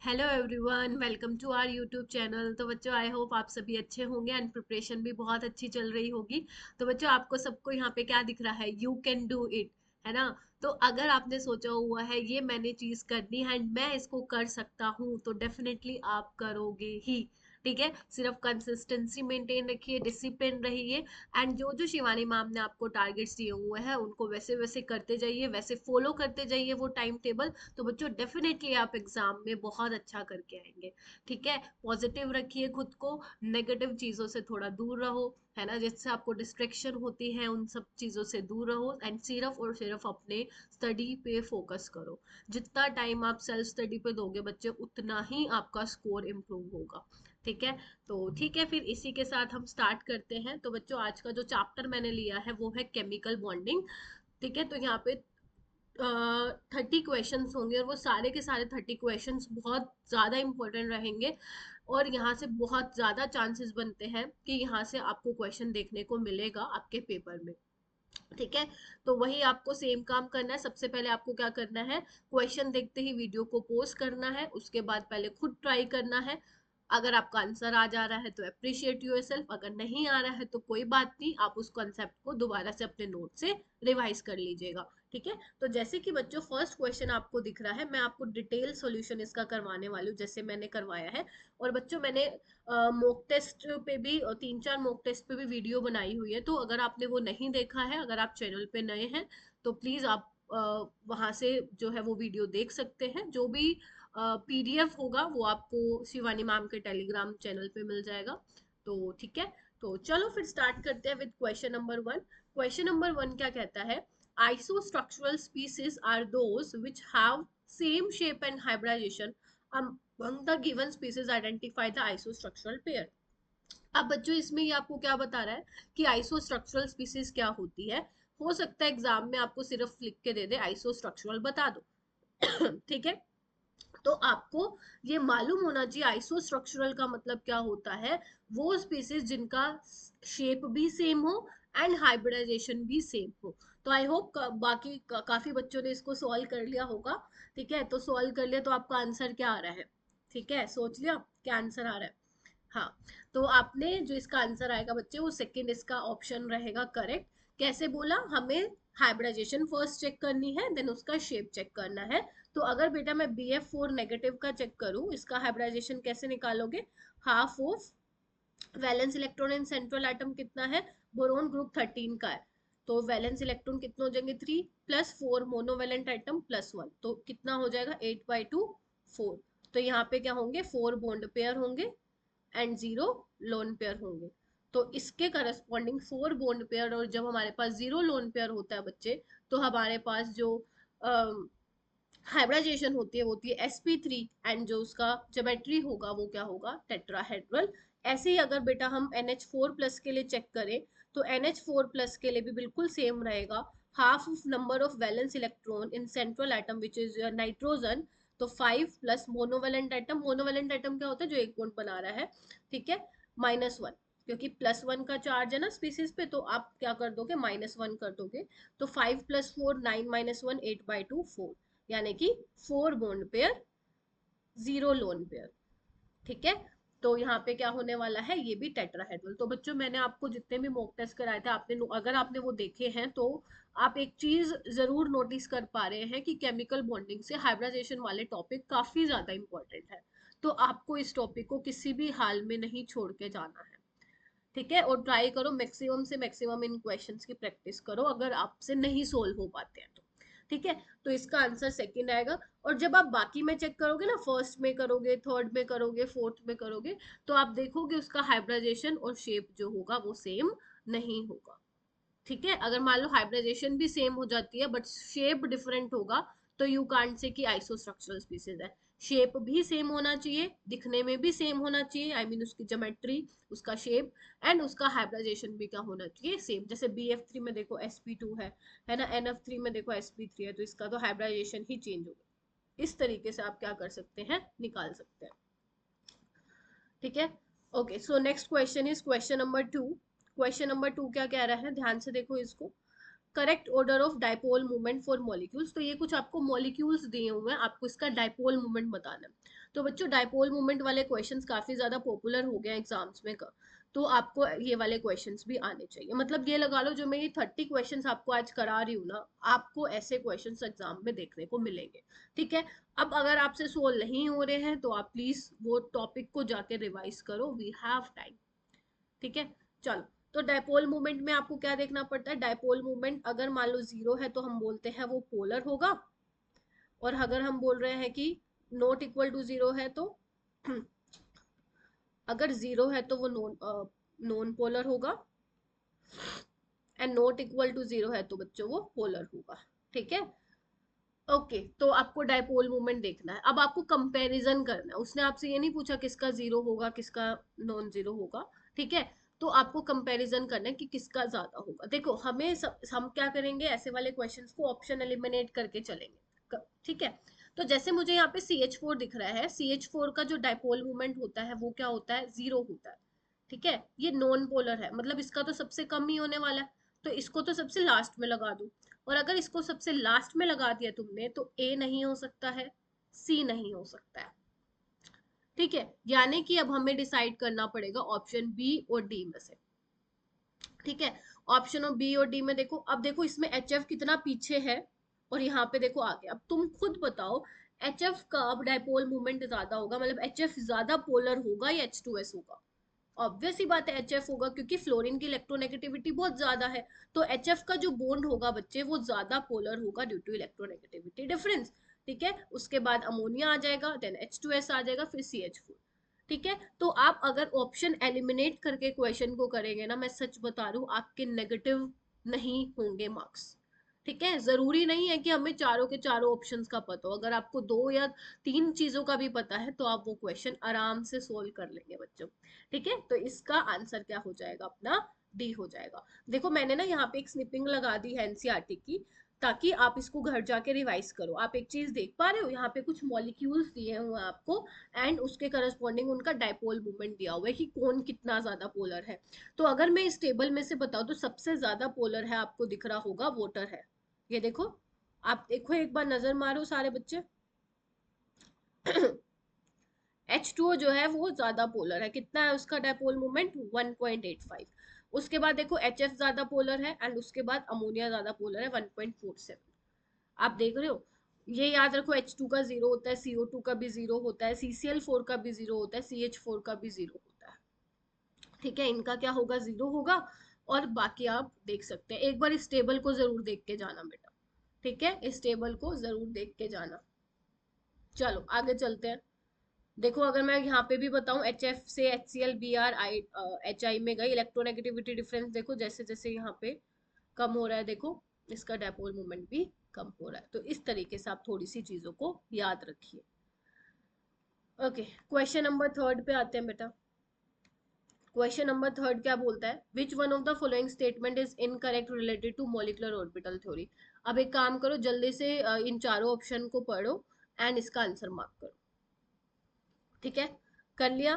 Hello everyone, welcome to our YouTube channel. तो बच्चों, I hope आप सभी अच्छे होंगे एंड प्रिपरेशन भी बहुत अच्छी चल रही होगी। तो बच्चों, आपको सबको यहाँ पे क्या दिख रहा है? यू कैन डू इट, है ना? तो अगर आपने सोचा हुआ है ये मैंने चीज करनी है एंड मैं इसको कर सकता हूँ, तो डेफिनेटली आप करोगे ही। ठीक है, सिर्फ कंसिस्टेंसी मेंटेन रखिए, डिसिप्लिन रहिए एंड जो जो शिवानी मैम ने आपको टारगेट्स दिए हुए हैं उनको वैसे वैसे करते जाइए, वैसे फॉलो करते जाइए वो टाइम टेबल। तो बच्चों, डेफिनेटली आप एग्जाम में बहुत अच्छा करके आएंगे। ठीक है, पॉजिटिव रखिए खुद को, नेगेटिव चीजों से थोड़ा दूर रहो, है ना? जिससे आपको डिस्ट्रैक्शन होती है उन सब चीजों से दूर रहो एंड सिर्फ और सिर्फ अपने स्टडी पे फोकस करो। जितना टाइम आप सेल्फ स्टडी पे दोगे बच्चे, उतना ही आपका स्कोर इम्प्रूव होगा। ठीक है, तो ठीक है, फिर इसी के साथ हम स्टार्ट करते हैं। तो बच्चों, आज का जो चैप्टर मैंने लिया है वो है केमिकल बॉन्डिंग। ठीक है, तो यहाँ पे 30 क्वेश्चंस होंगे और वो सारे के सारे 30 क्वेश्चंस बहुत ज़्यादा इंपॉर्टेंट रहेंगे। और यहाँ से बहुत ज़्यादा चांसेस बनते हैं कि यहाँ से आपको क्वेश्चन देखने को मिलेगा आपके पेपर में। ठीक है, तो वही आपको सेम काम करना है। सबसे पहले आपको क्या करना है? क्वेश्चन देखते ही वीडियो को पोज करना है, उसके बाद पहले खुद ट्राई करना है। अगर आपका आंसर आ जा रहा है तो अप्रिशिएट योरसेल्फ, अगर नहीं आ रहा है तो कोई बात नहीं, आप उस कॉन्सेप्ट को दोबारा से अपने नोट से रिवाइज कर लीजिएगा। ठीक है, तो जैसे कि बच्चों फर्स्ट क्वेश्चन आपको दिख रहा है, मैं आपको डिटेल सॉल्यूशन इसका करवाने वाली हूँ जैसे मैंने करवाया है। और बच्चों, मैंने मॉक टेस्ट पे भी 3-4 मॉक टेस्ट पे भी वीडियो बनाई हुई है, तो अगर आपने वो नहीं देखा है, अगर आप चैनल पे नए हैं, तो प्लीज आप वहां से जो है वो वीडियो देख सकते हैं। जो भी पीडीएफ होगा वो आपको शिवानी मैम के टेलीग्राम चैनल पे मिल जाएगा। तो ठीक है, तो चलो फिर स्टार्ट करते हैं with question number 1। Question number 1 क्या कहता है? Isostructural species are those which have same shape and hybridization among the given species identify the isostructural pair। अब बच्चों, इसमें ये आपको क्या बता रहा है कि आइसोस्ट्रक्चरल स्पीसीज क्या होती है। हो सकता है एग्जाम में आपको सिर्फ लिख के दे दे आइसोस्ट्रक्चरल बता दो। ठीक है, तो आपको ये मालूम होना चाहिए आइसोस्ट्रक्चरल का मतलब क्या होता है। वो स्पीसीज जिनका शेप भी सेम हो एंड हाइब्रिडाइजेशन भी सेम हो। तो आई होप बाकी काफी बच्चों ने इसको सॉल्व कर लिया होगा। ठीक है, तो सॉल्व कर लिया तो आपका आंसर क्या आ रहा है? ठीक है, सोच लिया क्या आंसर आ रहा है? हाँ, तो आपने जो इसका आंसर आएगा बच्चे, वो सेकंड इसका ऑप्शन रहेगा करेक्ट। कैसे बोला? हमें हाइब्रिडाइजेशन फर्स्ट चेक करनी है, देन उसका शेप चेक करना है। तो अगर बेटा मैं BF4 नेगेटिव का चेक करूं, इसका हाइब्रिडाइजेशन कैसे निकालोगे? Half of valence electron in central atom कितना है? बोरोन ग्रुप 13 का है, तो वैलेंस इलेक्ट्रॉन कितने हो जाएंगे? 3 प्लस 4 मोनोवेलेंट एटम प्लस 1, तो कितना हो जाएगा? 8/2 4। तो यहाँ पे क्या होंगे? 4 बॉन्ड पेयर होंगे एंड 0 लोन पेयर होंगे। तो इसके करस्पॉन्डिंग 4 बॉन्ड पेयर, और जब हमारे पास 0 लोन पेयर होता है बच्चे, तो हमारे पास जो हाइब्रिडाइजेशन होती है sp3, एंड जो उसका ज्योमेट्री होगा वो क्या होगा? टेट्राहेड्रल। ऐसे ही अगर बेटा हम NH4 प्लस के लिए चेक करें, तो NH4 प्लस के लिए भी बिल्कुल सेम रहेगा। Half of number of valence electron in central atom which is nitrogen, तो 5 plus monovalent atom. Monovalent atom क्या होता है? जो एक बॉन्ड बना रहा है। ठीक है, -1, क्योंकि +1 का चार्ज है ना स्पीसीज पे, तो आप क्या कर दोगे? -1 कर दोगे। तो 5 + 4 9 - 1 8/2 4, यानी कि 4 बॉन्ड पेयर 0 लोन पेयर। ठीक है, तो यहाँ पे क्या होने वाला है? ये भी टेट्राहेड्रल। तो बच्चों, मैंने आपको जितने भी मॉक टेस्ट कराए थे, आपने अगर आपने वो देखे हैं तो आप एक चीज जरूर नोटिस कर पा रहे हैं कि केमिकल बॉन्डिंग से हाइब्रिडाइजेशन वाले टॉपिक काफी ज्यादा इंपॉर्टेंट है। तो आपको इस टॉपिक को किसी भी हाल में नहीं छोड़ के जाना है। ठीक है, और ट्राई करो मैक्सिमम से मैक्सिमम इन क्वेश्चंस की प्रैक्टिस करो अगर आपसे नहीं सोल्व हो पाते हैं तो। ठीक है, तो इसका आंसर सेकंड आएगा। और जब आप बाकी में चेक करोगे ना, फर्स्ट में करोगे, थर्ड में करोगे, फोर्थ में करोगे, तो आप देखोगे उसका हाइब्रिडाइजेशन और शेप जो होगा वो सेम नहीं होगा। ठीक है, अगर मान लो हाइब्रिडाइजेशन भी सेम हो जाती है बट शेप डिफरेंट होगा, तो यू कांट से कि आइसोस्ट्रक्चरल स्पीसीज है। शेप भी सेम होना चाहिए, दिखने में भी सेम होना चाहिए, आई मीन उसकी ज्योमेट्री, उसका शेप एंड उसका हाइब्रिडाइजेशन भी क्या होना चाहिए? सेम। जैसे BF3 में देखो sp2 है ना, NF3 में देखो sp3 है, तो इसका तो हाइब्रिडाइजेशन ही चेंज होगा। इस तरीके से आप क्या कर सकते हैं? निकाल सकते हैं। ठीक है, okay, so next question is question number 2। Question number 2 क्या कह रहा है? ध्यान से देखो इसको। Correct order of dipole movement for molecules. तो ये कुछ आपको मॉलिक्यूल्स दिए हुए हैं, आपको इसका डायपोल मूवमेंट बताना है। तो बच्चों डायपोल मूवमेंट वाले क्वेश्चंस काफी ज्यादा पॉपुलर हो गए एग्जाम्स में तो आपको ये वाले क्वेश्चंस भी आने चाहिए। मतलब ये लगा लो जो मैं ये 30 क्वेश्चंस आपको आज करा रही हूँ ना, आपको ऐसे क्वेश्चंस एग्जाम में देखने को मिलेंगे। ठीक है, अब अगर आपसे सोल्व नहीं हो रहे हैं तो आप प्लीज वो टॉपिक को जाके रिवाइज करो, वी हैव टाइम। ठीक है, चलो। तो डायपोल मूवमेंट में आपको क्या देखना पड़ता है, डायपोल मूवमेंट अगर मान लो 0 है तो हम बोलते हैं वो पोलर होगा, और अगर हम बोल रहे हैं कि नॉट इक्वल टू 0 है तो अगर 0 है तो वो नॉन पोलर होगा, एंड नॉट इक्वल टू 0 है तो बच्चों वो पोलर होगा। ठीक है, ओके। तो आपको डायपोल मूवमेंट देखना है, अब आपको कंपैरिजन करना है। उसने आपसे ये नहीं पूछा किसका 0 होगा किसका नॉन 0 होगा। ठीक है, तो आपको कंपैरिजन करना है कि किसका ज्यादा होगा। देखो हम क्या करेंगे, ऐसे वाले क्वेश्चंस को ऑप्शन एलिमिनेट करके चलेंगे। ठीक है, तो जैसे मुझे यहाँ पे CH4 दिख रहा है, CH4 का जो डायपोल मूवमेंट होता है वो क्या होता है, 0 होता है। ठीक है, ये नॉन पोलर है, मतलब इसका तो सबसे कम ही होने वाला है, तो इसको तो सबसे लास्ट में लगा दो। और अगर इसको सबसे लास्ट में लगा दिया तुमने तो ए नहीं हो सकता है, सी नहीं हो सकता है। ठीक है, यानी कि अब हमें डिसाइड करना पड़ेगा ऑप्शन बी और डी में से। ठीक है, ऑप्शन ऑफ बी और डी में देखो, अब देखो इसमें एच एफ कितना पीछे है और यहाँ पे देखो आगे। अब तुम खुद बताओ एच एफ का अब डायपोल मूवमेंट ज्यादा होगा, मतलब एच एफ ज्यादा पोलर होगा या H2S होगा। ऑब्वियस ही बात है एच एफ होगा, क्योंकि फ्लोरीन की इलेक्ट्रोनेगेटिविटी बहुत ज्यादा है। तो एच एफ का जो बॉन्ड होगा बच्चे वो ज्यादा पोलर होगा ड्यू टू इलेक्ट्रोनेगेटिविटी डिफरेंस। ठीक है, उसके बाद अमोनिया आ जाएगा, देन H2S आ जाएगा, फिर CH4। ठीक है, तो आप अगर ऑप्शन एलिमिनेट करके क्वेश्चन को करेंगे ना, मैं सच बता रही हूँ आपके नेगेटिव नहीं होंगे मार्क्स। ठीक है, जरूरी नहीं है कि हमें चारों के चारों ऑप्शंस का पता हो, अगर आपको 2 या 3 चीजों का भी पता है तो आप वो क्वेश्चन आराम से सोल्व कर लेंगे बच्चों। ठीक है, तो इसका आंसर क्या हो जाएगा अपना, डी हो जाएगा। देखो मैंने ना यहाँ पे एक स्निपिंग लगा दी है एनसीईआरटी की, ताकि आप इसको घर जाके रिवाइज करो। आप एक चीज देख पा रहे हो, यहाँ पे कुछ मॉलिक्यूल्स दिए हुए हैं आपको, एंड उसके करस्पॉन्डिंग उनका डायपोल मूवमेंट दिया हुआ है कि कौन कितना ज्यादा पोलर है। तो अगर मैं इस टेबल में से बताऊं तो सबसे ज्यादा पोलर है, आपको दिख रहा होगा, वाटर है। ये देखो, आप देखो एक बार नजर मारो सारे बच्चे। H2O जो है वो ज्यादा पोलर है, कितना है उसका डायपोल मूवमेंट, 1.85। उसके बाद देखो HF ज्यादा पोलर है, एंड उसके बाद अमोनिया ज्यादा पोलर है, 1.47। आप देख रहे हो, ये याद रखो H2 का 0 होता है, CO2 का भी 0 होता है, CCl4 का भी 0 होता है, CH4 का भी 0 होता है। ठीक है, इनका क्या होगा, 0 होगा। और बाकी आप देख सकते हैं, एक बार इस टेबल को जरूर देख के जाना बेटा। ठीक है, इस टेबल को जरूर देख के जाना। चलो आगे चलते हैं। देखो अगर मैं यहाँ पे भी बताऊं, एच एफ से HCl Br HI में गई, इलेक्ट्रोनेगेटिविटी डिफरेंस देखो जैसे जैसे यहाँ पे कम हो रहा है, देखो इसका डायपोल मोमेंट भी कम हो रहा है। तो इस तरीके से आप थोड़ी सी चीजों को याद रखिए। ओके, क्वेश्चन नंबर 3 पे आते हैं बेटा। क्वेश्चन नंबर 3 क्या बोलता है, which one of the following statement is incorrect related to molecular orbital theory. अब एक काम करो, जल्दी से इन चारों ऑप्शन को पढ़ो एंड इसका आंसर मार्क करो। ठीक है, कर लिया।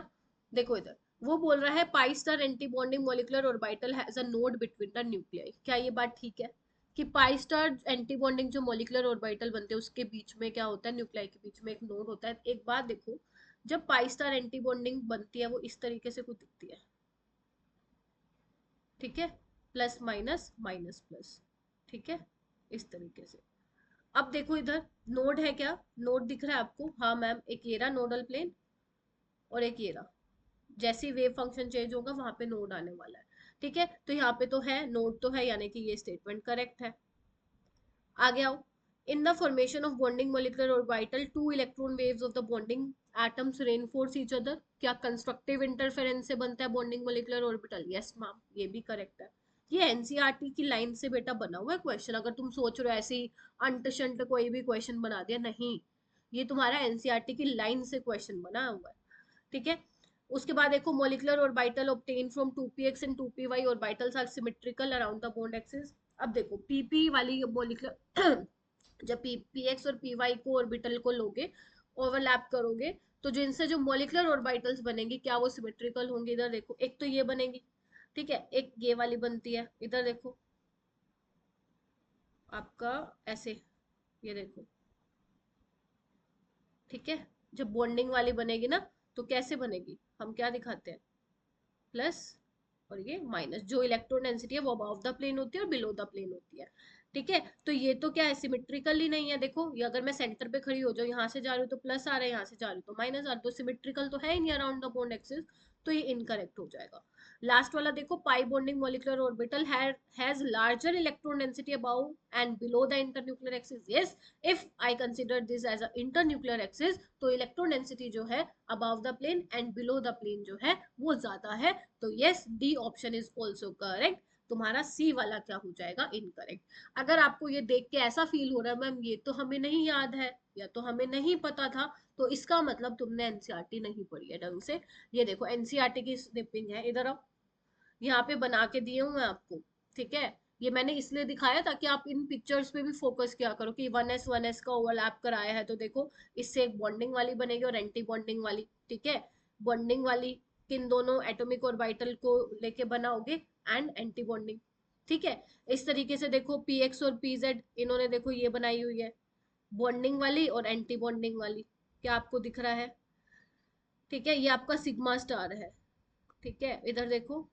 देखो इधर वो बोल रहा है pi star anti bonding molecular orbital has a node between the nuclei. क्या ये बात ठीक है कि पाई स्टार एंटी बॉन्डिंग जो मॉलिक्यूलर ऑर्बिटल बनते हैं उसके बीच में क्या होता है, न्यूक्लियाई के बीच में एक नोड होता है। एक बात देखो, जब पाई स्टार एंटी बॉन्डिंग बनती है वो इस तरीके से कुछ दिखती है। ठीक है, प्लस माइनस माइनस प्लस। ठीक है, इस तरीके से। अब देखो इधर नोड है, क्या नोड दिख रहा है आपको, हाँ मैम, एक ये रहा नोडल प्लेन और एक ये रहा। जैसे वेव फंक्शन चेंज होगा वहां पे नोड आने वाला है। ठीक है, तो यहाँ पे तो है नोड तो है, यानी कि ये स्टेटमेंट करेक्ट है। आगे आओ, in the formation of bonding molecular orbital two electron waves of the bonding atoms reinforce each other. क्या कंस्ट्रक्टिव इंटरफेरेंस से बनता है bonding molecular orbital, yes ma'am, ये भी करेक्ट है। ये एनसीईआरटी की लाइन से बेटा बना हुआ है क्वेश्चन, अगर तुम सोच रहे हो ऐसे ही अंट शंट कोई भी क्वेश्चन बना दिया, नहीं, ये तुम्हारा एनसीईआरटी की लाइन से क्वेश्चन बना हुआ है। ठीक है, उसके बाद देखो molecular orbital obtain from 2px and 2py orbitals are symmetrical around the bond axis. अब देखो पीपी वाली मॉलिक्यूलर जब पीएक्स और पीवाई को ऑर्बिटल को लोगे, ओवरलैप करोगे, तो जो इनसे जो मॉलिक्यूलर ऑर्बिटल्स बनेंगे क्या वो सिमेट्रिकल होंगे। इधर देखो एक तो ये बनेगी, ठीक है, एक ये वाली बनती है, इधर देखो आपका ऐसे, ये देखो, ठीक है। जब बॉन्डिंग वाली बनेगी ना, तो कैसे बनेगी, हम क्या दिखाते हैं, प्लस और ये माइनस। जो इलेक्ट्रॉन डेंसिटी है वो अबव द प्लेन होती है और बिलो द प्लेन होती है, ठीक है। तो ये तो क्या है, सिमेट्रिकल ही नहीं है। देखो ये अगर मैं सेंटर पे खड़ी हो जाऊँ, यहाँ से जा रही हूँ तो प्लस आ रहा है, यहाँ से जा रही हूँ तो माइनस आ रहा है, तो सिमेट्रिकल तो है ही नहीं अराउंड द बॉन्ड एक्सिस, तो ये इनकरेक्ट हो जाएगा। लास्ट वाला देखो, pi bonding molecular orbital has larger electron density above and below the internuclear axis. Yes, if I consider this as a internuclear axis, तो इलेक्ट्रॉन डेंसिटी जो है above the plane and below the plane जो है वो ज्यादा है। तो yes, D option is also correct. तुम्हारा सी वाला क्या हो जाएगा, इनकरेक्ट। अगर आपको ये देख के ऐसा फील हो रहा है मैम ये तो हमें नहीं याद है या तो हमें नहीं पता था, तो इसका मतलब तुमने एनसीईआरटी नहीं पढ़ी है ढंग से। ये देखो एनसीईआरटी की स्निपिंग है, इधर आओ, यहाँ पे बना के दिए हूँ मैं आपको, ठीक है। ये मैंने इसलिए दिखाया ताकि आप इन पिक्चर्स पे भी फोकस किया करो कि 1s का ओवरलैप कराया है, तो देखो इससे एक बॉन्डिंग वाली बनेगी और एंटी बॉन्डिंग वाली, ठीक है। बॉन्डिंग वाली किन दोनों एटॉमिक ऑर्बिटल को लेके बनाओगे, एंड एंटी बॉन्डिंग, ठीक है। इस तरीके से देखो पीएक्स और पीजेड इन्होंने देखो ये बनाई हुई है, बॉन्डिंग वाली और एंटी बॉन्डिंग वाली। क्या आपको दिख रहा है, ठीक है। ये आपका सिग्मा स्टार है, ठीक है। इधर देखो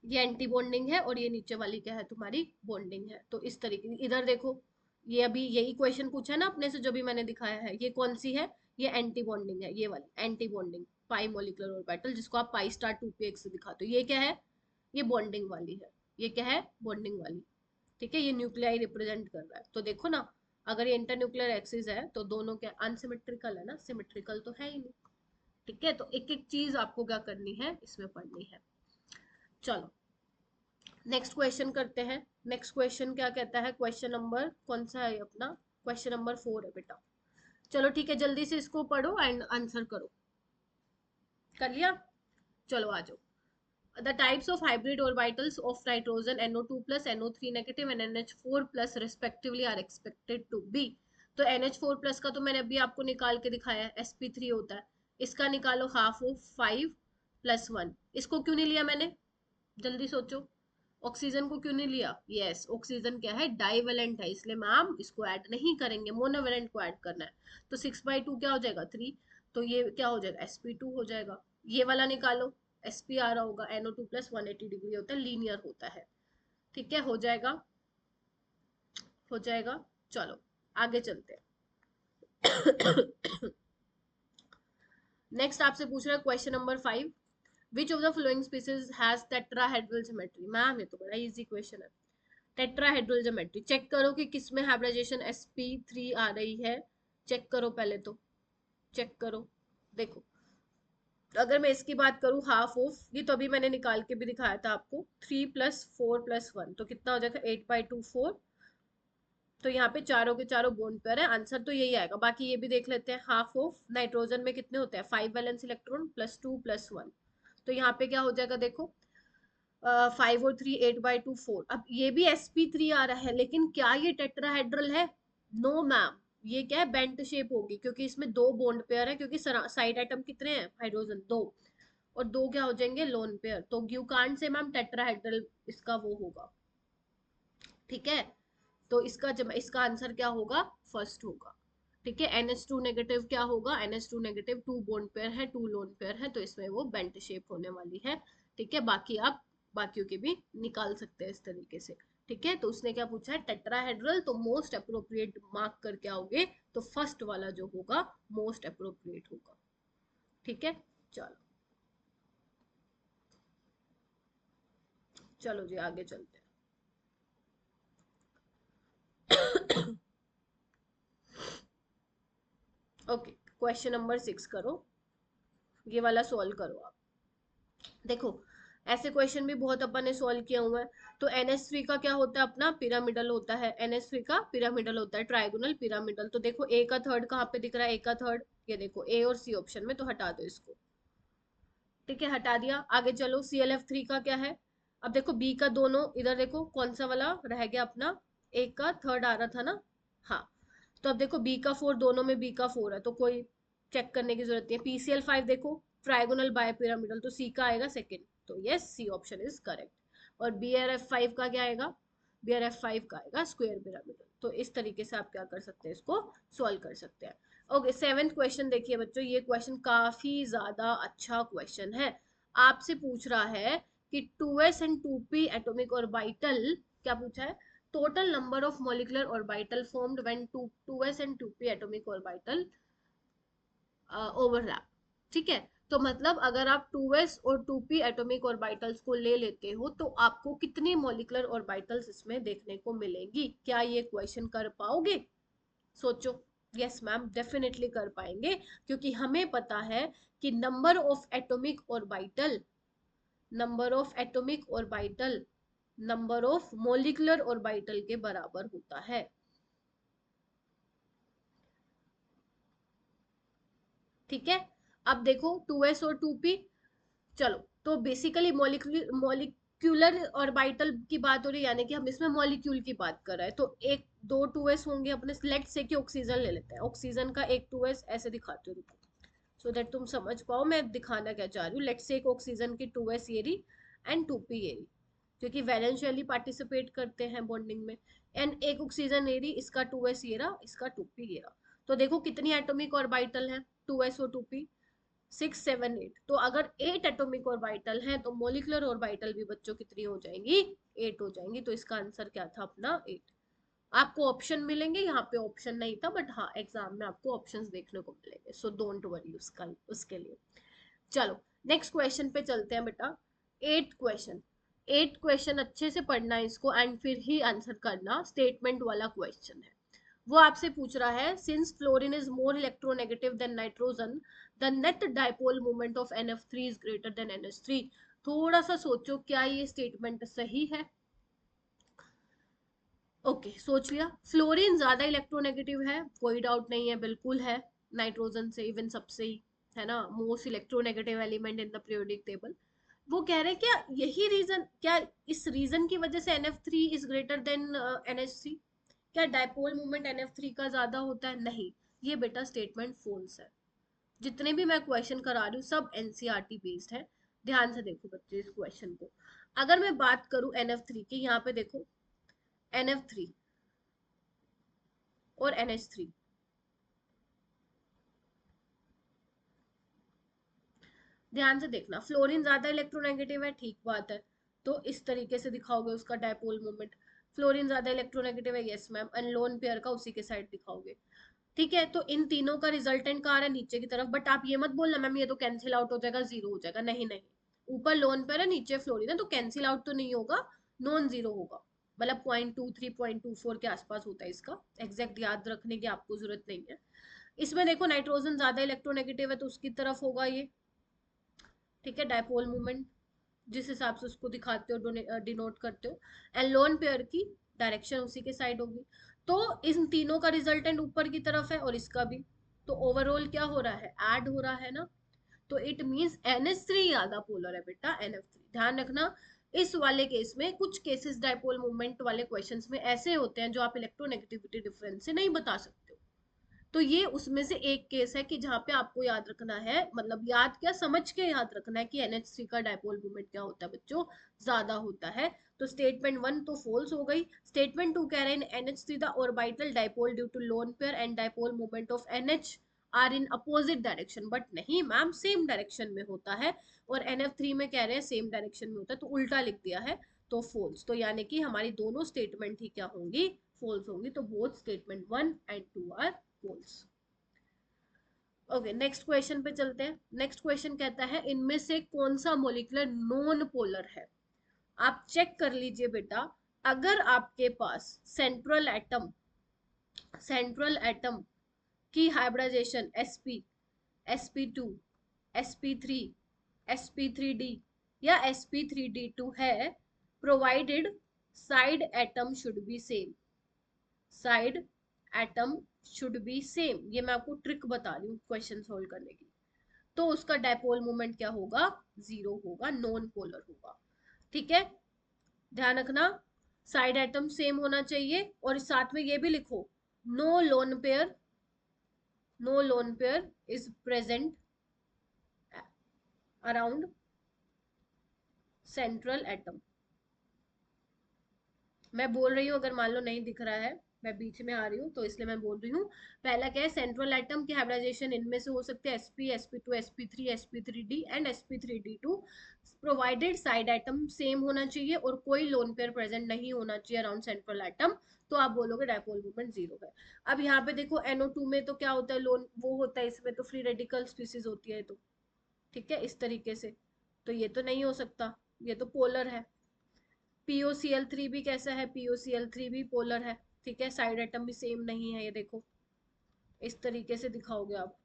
ये एंटी बॉन्डिंग है और ये नीचे वाली क्या है, तुम्हारी बॉन्डिंग है। तो इस तरीके, इधर देखो ये अभी यही क्वेश्चन पूछा है ना अपने से जो भी मैंने दिखाया है, ये कौन सी है, ये एंटी बॉन्डिंग है, ये वाली एंटी बॉन्डिंग पाई मोलिकुलर ऑर्बिटल, जिसको आप पाई स्टार 2px से दिखाते हो। ये क्या है, ये बॉन्डिंग वाली है, ये क्या है, बॉन्डिंग वाली, ठीक है। ये न्यूक्लियाई रिप्रेजेंट कर रहा है, तो देखो ना, अगर ये इंटरन्यूक्लियर एक्सिस है तो दोनों क्या अनसिमेट्रिकल है ना, सिमेट्रिकल तो है ही नहीं, ठीक है। तो एक एक चीज आपको क्या करनी है, इसमें पढ़नी है। चलो नेक्स्ट क्वेश्चन करते हैं। नेक्स्ट क्वेश्चन क्या कहता है, क्वेश्चन नंबर कौन सा है अपना, क्वेश्चन नंबर 4 है बेटा। चलो ठीक है, जल्दी से इसको पढ़ो एंड आंसर करो। कर लिया, चलो आ जाओ। The types of hybrid orbitals of nitrogen NO2 plus NO3 negative and NH4 plus respectively are expected to be. तो NH4 प्लस का तो मैंने अभी आपको निकाल के दिखाया है, sp3 होता है। इसका निकालो हाफ ऑफ 5 प्लस 1। इसको क्यों नहीं लिया मैंने, जल्दी सोचो, ऑक्सीजन को क्यों नहीं लिया। यस, ऑक्सीजन क्या है, डाइवेलेंट है, इसलिए मैम इसको ऐड नहीं करेंगे, मोनोवेलेंट को ऐड करना है। तो 6/2 क्या हो जाएगा, 3। तो ये क्या हो जाएगा, sp2 हो जाएगा। ये वाला निकालो, sp आ रहा होगा, NO2 प्लस 180 डिग्री होता है, लीनियर होता है, ठीक है। हो जाएगा, हो जाएगा। चलो आगे चलते हैं। नेक्स्ट आपसे पूछ रहा है question number 5, which of the flowing species has tetrahedral geometry. Ma'am ये तो बड़ा इजी क्वेश्चन है। टेट्राहेड्रल ज्योमेट्री चेक करो कि किसमें हाइब्रिडाइजेशन sp3 आ रही है, चेक करो पहले तो, चेक करो। देखो अगर मैं इसकी बात करूं, हाफ ऑफ, ये तो अभी मैंने निकाल के भी दिखाया था आपको, 3 + 4 + 1 तो कितना हो जाएगा, 8/2 4। तो यहाँ पे चारों के चारों बोन पेयर है, आंसर तो यही आएगा। बाकी ये भी देख लेते हैं, हाफ ऑफ नाइट्रोजन में कितने होते हैं, 5 वैलेंस इलेक्ट्रॉन +2 + 1। तो यहाँ पे क्या हो जाएगा, देखो 5 और 3 8/2 4। अब ये भी sp3 आ रहा है, लेकिन क्या ये टेट्राहेड्रल है, नो मैम। ये क्या है, बेंट शेप होगी, क्योंकि इसमें दो बॉन्ड पेयर है, क्योंकि साइड एटम कितने हैं, हाइड्रोजन 2, और 2 क्या हो जाएंगे, लोन पेयर। तो you can't say ma'am tetrahedral इसका वो होगा, ठीक है। तो इसका जब इसका आंसर क्या होगा, फर्स्ट होगा, ठीक है। NH2 नेगेटिव क्या होगा, NH2 नेगेटिव 2 बॉन्ड पेयर है, 2 लोन पेयर है, तो इसमें वो बेंट शेप होने वाली है, ठीक है। बाकी आप बाकियों के भी निकाल सकते हैं इस तरीके से, ठीक है। तो उसने क्या पूछा है, टेट्राहेड्रल, तो मोस्ट अप्रोप्रिएट मार्क करके आओगे तो फर्स्ट वाला जो होगा मोस्ट अप्रोप्रिएट होगा, ठीक है। चलो चलो जी आगे चलते हैं। ओके, क्वेश्चन नंबर 6 करो, ये वाला सॉल्व करो आप। देखो ऐसे क्वेश्चन भी बहुत अपन ने सॉल्व किया हुआ है। तो NH3 का क्या होता है, अपना पिरामिडल होता है, NH3 का पिरामिडल होता है, ट्राइगोनल पिरामिडल। तो देखो ए का थर्ड कहाँ पे दिख रहा है, ए का थर्ड, ये देखो ए और सी ऑप्शन में, तो हटा दो इसको, ठीक है, हटा दिया। आगे चलो, ClF3 का क्या है, अब देखो बी का दोनों, इधर देखो कौन सा वाला रह गया अपना, ए का थर्ड आ रहा था ना, हाँ। तो अब देखो बी का 4, दोनों में बी का 4 है, तो कोई चेक करने की जरूरत नहीं है। PCl5 देखो ट्राइगोनल बाय पिरामिडल, तो सी का आएगा सेकंड, तो yes C option is correct. और BrF5 का क्या आएगा, BRF5 का आएगा स्क्वायर पिरामिडल। तो इस तरीके से आप क्या कर सकते हैं, इसको सॉल्व कर सकते हैं। ओके, 7th क्वेश्चन देखिए बच्चों, ये क्वेश्चन काफी ज्यादा अच्छा क्वेश्चन है। आपसे पूछ रहा है कि 2s and 2p atomic orbital, क्या पूछा है, total number of molecular orbital formed when 2s and 2p atomic orbital overlap. ठीक है, तो मतलब अगर आप 2s और 2p एटॉमिक ऑर्बिटल्स को ले लेते हो तो आपको कितनी मॉलिक्यूलर ऑर्बिटल्स इसमें देखने को मिलेंगी। क्या ये क्वेश्चन कर पाओगे, सोचो। यस मैम, डेफिनेटली कर पाएंगे, क्योंकि हमें पता है कि number of atomic orbital number of molecular orbital के बराबर होता है। ठीक है, अब देखो 2s और 2p, चलो तो बेसिकली मॉलिक्यूलर ऑर्बिटल की बात हो रही है, यानी कि हम इसमें मॉलिक्यूल की बात कर रहे हैं। तो एक दो 2s होंगे अपने, लेट्स से कि ऑक्सीजन ले लेते हैं, ऑक्सीजन का एक 2s ऐसे दिखाते हो, रुको सो दैट तुम समझ पाओ मैं दिखाना क्या चाह रही हूँ। लेट्स से एक ऑक्सीजन की 2s ये रही एंड 2p ये रही, क्योंकि वैलेंशियली पार्टिसिपेट करते हैं बॉन्डिंग में। एंड एक ऑक्सीजन ये रही, इसका 2s ये रहा, इसका 2p ये रहा। तो देखो कितनी एटॉमिक ऑर्बिटल है 2s और 2p, 6 7 8। तो अगर 8 एटॉमिक ऑर्बिटल हैं तो मोलिकुलर ऑर्बिटल भी बच्चों कितनी हो जाएंगी, 8 हो जाएंगी। तो इसका आंसर क्या था अपना 8। आपको ऑप्शन मिलेंगे, यहाँ पे ऑप्शन नहीं था, बट हाँ एग्जाम में आपको ऑप्शंस देखने को मिलेंगे, सो डोंट वरी उसका उसके लिए। चलो नेक्स्ट क्वेश्चन पे चलते हैं बेटा। 8th क्वेश्चन, 8th क्वेश्चन अच्छे से पढ़ना है इसको एंड फिर ही आंसर करना, स्टेटमेंट वाला क्वेश्चन है। वो आपसे पूछ रहा है, since fluorine is more electronegative than nitrogen the net dipole moment of NF3 is greater than NH3। थोड़ा सा सोचो, क्या ये स्टेटमेंट सही है। ओके सोच लिया, फ्लोरीन ज्यादा इलेक्ट्रोनेगेटिव है, कोई डाउट नहीं है, बिल्कुल है, नाइट्रोजन से, इवन सबसे ही, है ना, most electronegative element in the periodic table. वो कह रहे हैं क्या यही रीजन, क्या इस रीजन की वजह से NF3 is greater than NH3, क्या डाइपोल मोमेंट NF3 का ज्यादा होता है, नहीं। ये बेटा स्टेटमेंट फॉल्स है। जितने भी मैं क्वेश्चन करा रही हूँ सब NCERT बेस्ड है। ध्यान से देखो बच्चे इस क्वेश्चन को। अगर मैं बात करूं NF3 की, यहाँ पे देखो NF3 और NH3, ध्यान से देखना, फ्लोरीन ज्यादा इलेक्ट्रोनेगेटिव है, ठीक बात है, तो इस तरीके से दिखाओगे उसका डायपोल मोमेंट। फ्लोरीन ज्यादा इलेक्ट्रोनेगेटिव है, yes ma'am, and lone pair का उसी के साइड दिखाओगे। ठीक है, तो इन तीनों का रिजल्टेंट कहाँ है, नीचे की तरफ। बट आप ये मत बोलना मैम ये तो कैंसिल आउट हो जाएगा, जीरो हो जाएगा, नहीं नहीं, ऊपर लोन पेयर है नीचे फ्लोरीन है, तो कैंसिल आउट तो नहीं होगा, नॉन जीरो होगा। मतलब 0.23 0.24 के आसपास होता है इसका, एग्जैक्ट याद रखने की आपको जरूरत नहीं है। इसमें देखो नाइट्रोजन ज्यादा इलेक्ट्रोनेगेटिव है तो उसकी तरफ होगा ये। ठीक है, डायपोल मूवमेंट जिस हिसाब से उसको दिखाते हो, डिनोट करते हो, एंड लोन पेयर की डायरेक्शन उसी के साइड होगी। तो इन तीनों का रिजल्टेंट ऊपर की तरफ है और इसका भी, तो ओवरऑल क्या हो रहा है, ऐड हो रहा है ना। तो इट मींस NH3 ज्यादा पोलर है बेटा, NF3। ध्यान रखना, इस वाले केस में कुछ केसेस डायपोल मूवमेंट वाले क्वेश्चंस में ऐसे होते हैं जो आप इलेक्ट्रोनेगेटिविटी डिफरेंस से नहीं बता सकते हो। तो ये उसमें से एक केस है कि जहाँ पे आपको याद रखना है, मतलब याद क्या, समझ के याद रखना है कि NH3 का डायपोल मोमेंट क्या होता है बच्चों, ज्यादा होता है। तो स्टेटमेंट 1 तो फॉल्स हो गई। स्टेटमेंट 2 कह रहे हैं NH3 the orbital dipole due to lone pair and dipole moment of NH are in opposite direction, but नहीं मैम, सेम डायरेक्शन में होता है। और NF3 में कह रहे हैं सेम डायरेक्शन में होता है, तो उल्टा लिख दिया है, तो फॉल्स। तो यानी कि हमारी दोनों स्टेटमेंट ही क्या होंगी, फॉल्स होंगी। तो both statement 1 and 2 are false. Okay next question पे चलते हैं। नेक्स्ट क्वेश्चन कहता है, इनमें से कौन सा मोलिकुलर नॉन पोलर है। आप चेक कर लीजिए बेटा, अगर आपके पास सेंट्रल एटम की hybridization sp sp2 sp3 sp3d या sp3d2 है, provided side atom should be same, side atom should be same, ये मैं आपको ट्रिक बता रही हूँ क्वेश्चन सोल्व करने की। तो उसका डायपोल मोमेंट क्या होगा, जीरो होगा, नॉन पोलर होगा। ठीक है, ध्यान रखना, साइड एटम सेम होना चाहिए, और साथ में ये भी लिखो, no lone pair, no lone pair is present around central atom. मैं बोल रही हूँ, अगर मान लो नहीं दिख रहा है, मैं बीच में आ रही हूँ तो इसलिए मैं बोल रही हूँ। पहला क्या है, सेंट्रल एटम की हाइब्रिडाइजेशन इनमें से हो सकते हैं sp sp2 sp3 sp3d and sp3d2, provided side atom same होना चाहिए और कोई लोन पेयर प्रेजेंट नहीं होना चाहिए अराउंड सेंट्रल एटम, तो आप बोलोगे डायपोल मोमेंट जीरो है। अब यहाँ पे देखो NO2 में तो क्या होता है, लोन वो होता है, इसमें तो फ्री रेडिकल स्पीसीज होती है, तो ठीक है इस तरीके से, तो ये तो नहीं हो सकता, ये तो पोलर है। POCl3 भी कैसा है, POCl3 भी पोलर है, ठीक है, साइड एटम भी सेम नहीं है, ये देखो इस तरीके से दिखाओगे आप,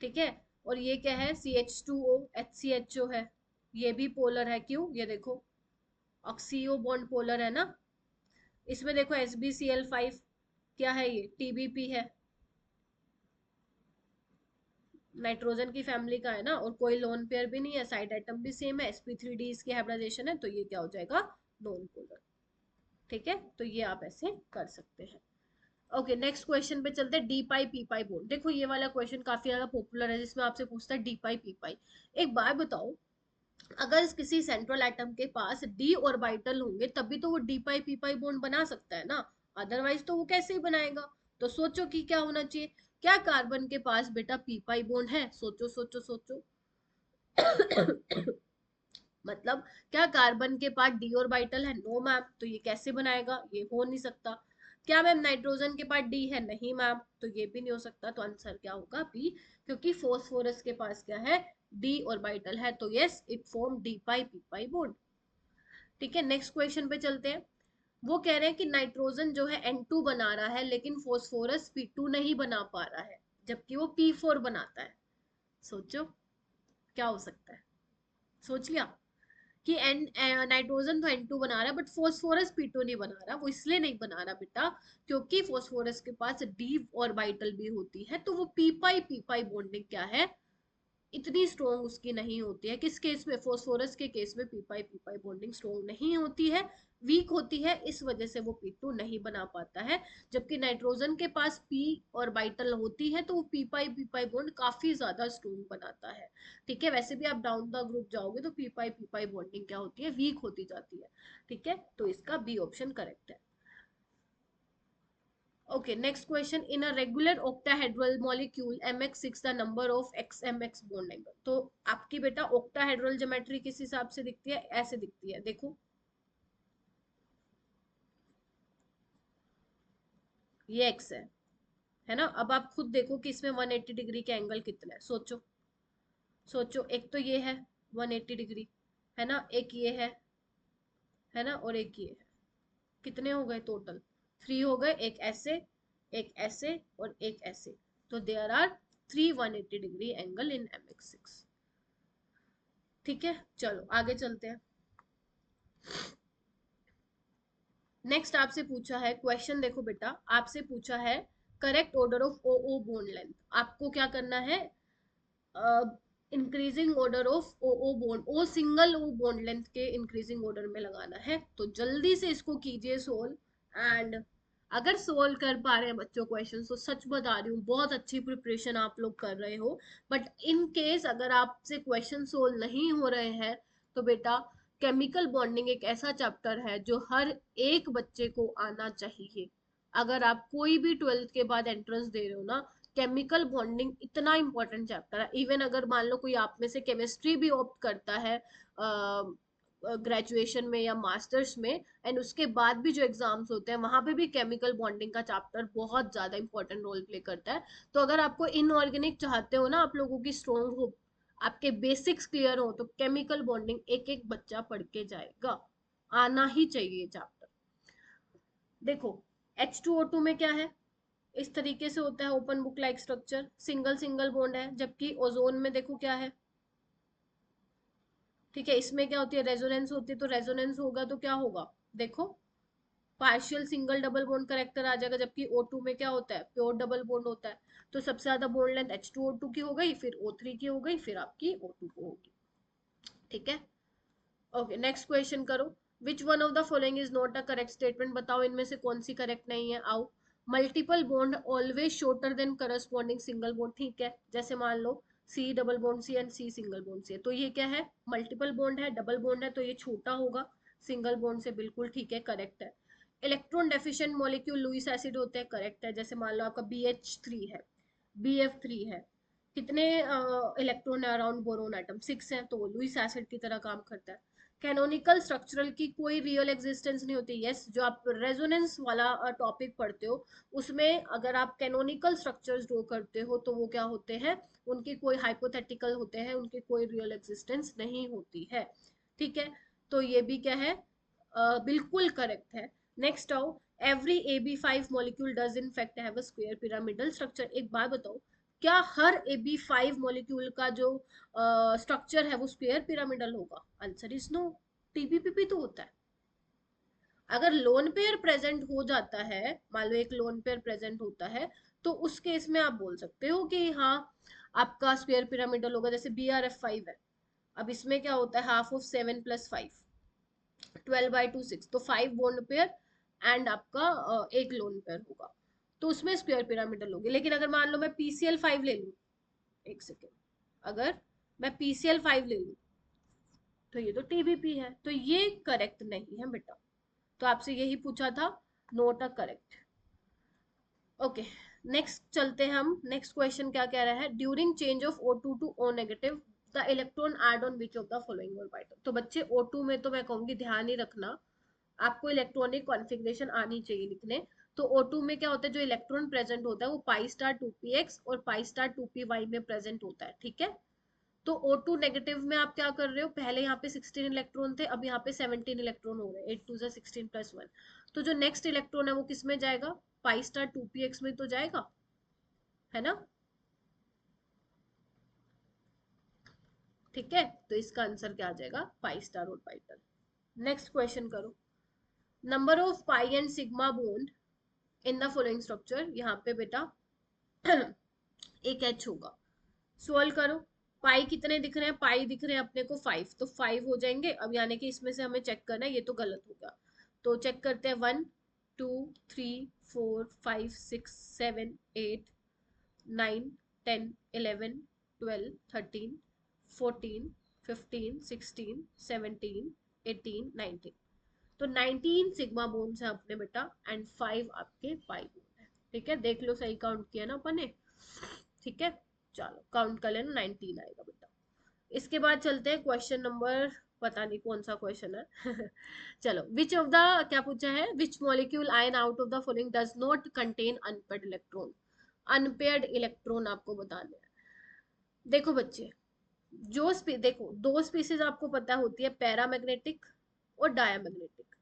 ठीक है। और ये क्या है, CH2O HCHO है, ये भी पोलर है, क्यों, ये देखो ऑक्सीओ बॉन्ड पोलर है ना। इसमें देखो SbCl5 क्या है, ये TBP है, नाइट्रोजन की फैमिली का है ना, और कोई लोन पेयर भी नहीं है, साइड एटम भी सेम है, sp3d इसकी हाइब्रिडाइजेशन है, तो ये क्या हो जाएगा, नॉन पोलर, ठीक है। तो ये आप ऐसे कर सकते हैं। ओके, नेक्स्ट क्वेश्चन पे चलते हैं, डी पाई पी पाई बॉन्ड। देखो ये वाला क्वेश्चन काफी ज्यादा पॉपुलर है, जिसमें आपसे पूछता है डी पाई पी पाई। एक बात बताओ, अगर किसी सेंट्रल एटम के पास डी ऑर्बिटल होंगे तभी तो वो डी पाई पी पाई बॉन्ड बना सकता है ना, अदरवाइज तो वो कैसे ही बनाएगा। तो सोचो कि क्या होना चाहिए, क्या कार्बन के पास बेटा पी पाई बॉन्ड है, सोचो सोचो सोचो। मतलब क्या कार्बन के पास डी ऑर्बिटल है, नो मैम, तो ये कैसे बनाएगा, ये हो नहीं सकता। क्या मैम नाइट्रोजन के पास डी है, नहीं मैम, तो ये भी नहीं हो सकता, तो आंसर क्या होगा, बी, क्योंकि फोस्फोरस के पास क्या है, डी ऑर्बिटल है, तो yes it form D pi P pi bond. ठीक है, नेक्स्ट क्वेश्चन पे चलते हैं। वो कह रहे हैं कि नाइट्रोजन जो है N2 बना रहा है, लेकिन फोस्फोरस P2 नहीं बना पा रहा है, जबकि वो P4 बनाता है। सोचो क्या हो सकता है, सोच लिया कि एन नाइट्रोजन तो N2 बना रहा है बट फोस्फोरस P2 नहीं बना रहा। वो इसलिए नहीं बना रहा बेटा, क्योंकि फोस्फोरस के पास डी ऑर्बिटल भी होती है, तो वो पी पाई बॉन्डिंग क्या है, इतनी स्ट्रॉन्ग उसकी नहीं होती है। किस केस में, फोस्फोरस के केस में पी पाई बॉन्डिंग स्ट्रॉन्ग नहीं होती है, वीक होती है, इस वजह से वो P2 नहीं बना पाता है। जबकि नाइट्रोजन के पास पी ऑर्बिटल होती है, तो वो पी पाई बॉन्ड काफी ज्यादा स्ट्रॉन्ग बनाता है। ठीक है, वैसे भी आप डाउन द ग्रुप जाओगे तो पी पाई बॉन्डिंग क्या होती है, वीक होती जाती है। ठीक है, तो इसका बी ऑप्शन करेक्ट है। Okay, next question. In a regular octahedral molecule, mx6 the number of xmx bond angle. तो आपकी बेटा octahedral ज्योमेट्री किस हिसाब से दिखती है, ऐसे दिखती है, देखो ये x है ना। अब आप खुद देखो कि इसमें 180 डिग्री के एंगल कितना है, सोचो सोचो। एक तो ये है 180 डिग्री, है ना, एक ये है ना, और एक ये है, कितने हो गए टोटल, 3 हो गए, एक ऐसे और एक ऐसे, तो there are 3 180 degree angle in mx6। ठीक है, चलो आगे चलते हैं। नेक्स्ट आपसे पूछा है क्वेश्चन, देखो बेटा आपसे पूछा है correct order of O O bond length. आपको क्या करना है, increasing order of O O bond, O single O bond length के इंक्रीजिंग ऑर्डर में लगाना है। तो जल्दी से इसको कीजिए सोल्व। एंड अगर सोल्व कर पा रहे हैं बच्चों क्वेश्चन, तो सच बता रही हूँ बहुत अच्छी प्रिपरेशन आप लोग कर रहे हो। बट इन केस अगर आपसे क्वेश्चन सोल्व नहीं हो रहे हैं, तो बेटा केमिकल बॉन्डिंग एक ऐसा चैप्टर है जो हर एक बच्चे को आना चाहिए। अगर आप कोई भी 12th के बाद एंट्रेंस दे रहे हो ना, केमिकल बॉन्डिंग इतना इंपॉर्टेंट चैप्टर है। इवन अगर मान लो कोई आप में से केमिस्ट्री भी ऑप्ट करता है ग्रेजुएशन में या मास्टर्स में, एंड उसके बाद भी जो एग्जाम्स होते हैं वहां पे भी केमिकल बॉन्डिंग का चैप्टर बहुत ज्यादा इंपॉर्टेंट रोल प्ले करता है। तो अगर आपको इनऑर्गेनिक चाहते हो ना, आप लोगों की स्ट्रॉन्ग हो, आपके बेसिक्स क्लियर हो, तो केमिकल बॉन्डिंग एक एक बच्चा पढ़ के जाएगा, आना ही चाहिए चैप्टर। देखो H2O2 में क्या है, इस तरीके से होता है, open book like structure, single single bond है। जबकि ओजोन में देखो क्या है, ठीक है, इसमें क्या होती है, रेजोनेंस होती है, तो रेजोनेंस होगा तो क्या होगा, देखो partial single double bond character आ जाएगा। जबकि O2 में क्या होता है, प्योर डबल बॉन्ड होता है। तो सबसे ज्यादा बॉन्ड लेंथ H2O2 की हो गई, फिर O3 की हो गई, फिर आपकी O2 को होगी। ठीक है, ओके नेक्स्ट क्वेश्चन करो। Which one of the following is not a correct statement, बताओ इनमें से कौन सी करेक्ट नहीं है, आओ। Multiple bond always shorter than corresponding single bond, ठीक है, जैसे मान लो C double bond C and C single bond C है, तो ये क्या है, मल्टीपल बॉन्ड है, डबल बॉन्ड है, तो ये छोटा होगा। सिंगल बॉन्ड से, बिल्कुल ठीक है, करेक्ट है। Electron deficient molecule Lewis acid होते हैं, करेक्ट है। जैसे मान लो आपका BH3 है, BF3 है, कितने इलेक्ट्रॉन है अराउंड बोरोन एटम, 6 है, तो वो लुईस एसिड की तरह काम करता है। कैनोनिकल स्ट्रक्चरल की कोई रियल एग्जिस्टेंस नहीं होती, यस। जो आप रेजोनेंस वाला टॉपिक पढ़ते हो उसमें अगर आप कैनोनिकल स्ट्रक्चर्स ड्रॉ करते हो तो वो क्या होते हैं, उनकी कोई हाइपोथेटिकल होते हैं, उनकी कोई रियल एग्जिस्टेंस नहीं होती है, ठीक है। तो ये भी क्या है, बिल्कुल करेक्ट है। नेक्स्ट आओ, every AB5 molecule does in fact have a square pyramidal structure. एक बात बताओ, क्या हर AB5 मॉलिक्यूल का जो स्ट्रक्चर है वो स्क्वायर पिरामिडल होगा? आंसर इज नो, TPPP तो होता है। अगर लोन पेयर प्रेजेंट हो जाता है, मान लो एक लोन पेयर प्रेजेंट होता है, तो उस केस में आप बोल सकते हो कि हाँ आपका स्क्वायर पिरामिडल होगा। जैसे BRF5 है, अब इसमें क्या होता है, हाफ ऑफ 7 + 5, 12/2 6, तो 5 बॉन्ड पेयर एंड आपका एक लोन पेयर होगा, तो उसमें स्क्वायर पिरामिडल होगी। लेकिन अगर मान लो मैं PCl5 ले लूं, एक सेकेंड, अगर मैं PCl5 ले लूं तो ये तो TBP है, तो ये करेक्ट नहीं है बेटा। तो आपसे यही पूछा था, note a correct. Okay, next चलते हैं हम। नेक्स्ट क्वेश्चन क्या कह रहा है, during change of O2 to O negative the electron add on which of the following orbital. तो बच्चे O2 में तो मैं कहूंगी ध्यान ही रखना, आपको इलेक्ट्रॉनिक कॉन्फ़िगरेशन आनी चाहिए लिखने। तो O2 में क्या होता है, जो इलेक्ट्रॉन प्रेजेंट होता है वो π*2px और π*2py में प्रेजेंट होता है, ठीक है। तो O2 नेगेटिव में आप क्या कर रहे हो, पहले यहाँ पे 16 इलेक्ट्रॉन थे, अब यहाँ पे 17 इलेक्ट्रॉन हो गए, 8 2 16 + 1। तो जो नेक्स्ट इलेक्ट्रॉन है वो किस में जाएगा, π*2px में तो जाएगा, है ना, ठीक है। तो इसका आंसर क्या आ जाएगा, π* ऑर्बिटल। नेक्स्ट क्वेश्चन करो, number of pi and sigma bond in the following structure. यहाँ पे बेटा एक H होगा, सोल्व करो। पाई कितने दिख रहे हैं, पाई दिख रहे हैं अपने को 5, तो 5 हो जाएंगे। अब यानी कि इसमें से हमें चेक करना है, ये तो गलत होगा, तो चेक करते हैं। 1 2 3 4 5 6 7 8 9 10 11 12 13 14 15 16 17 18 19, तो 19 सिग्मा बोन्स है अपने बेटा एंड 5 आपके पाई बोन है, ठीक है। देख लो सही काउंट किया ना अपन ने, ठीक है। चलो काउंट कर लेना, 19 आएगा बेटा। इसके बाद चलते हैं क्वेश्चन नंबर, पता नहीं कौन सा क्वेश्चन है चलो, विच ऑफ द, क्या पूछा है, which molecule ion out of the following does not contain unpaired electron. Unpaired electron आपको बताने हैं। देखो बच्चे, जो देखो दो स्पीसीज आपको पता होती है, पैरामैग्नेटिक और डायामैग्नेटिक।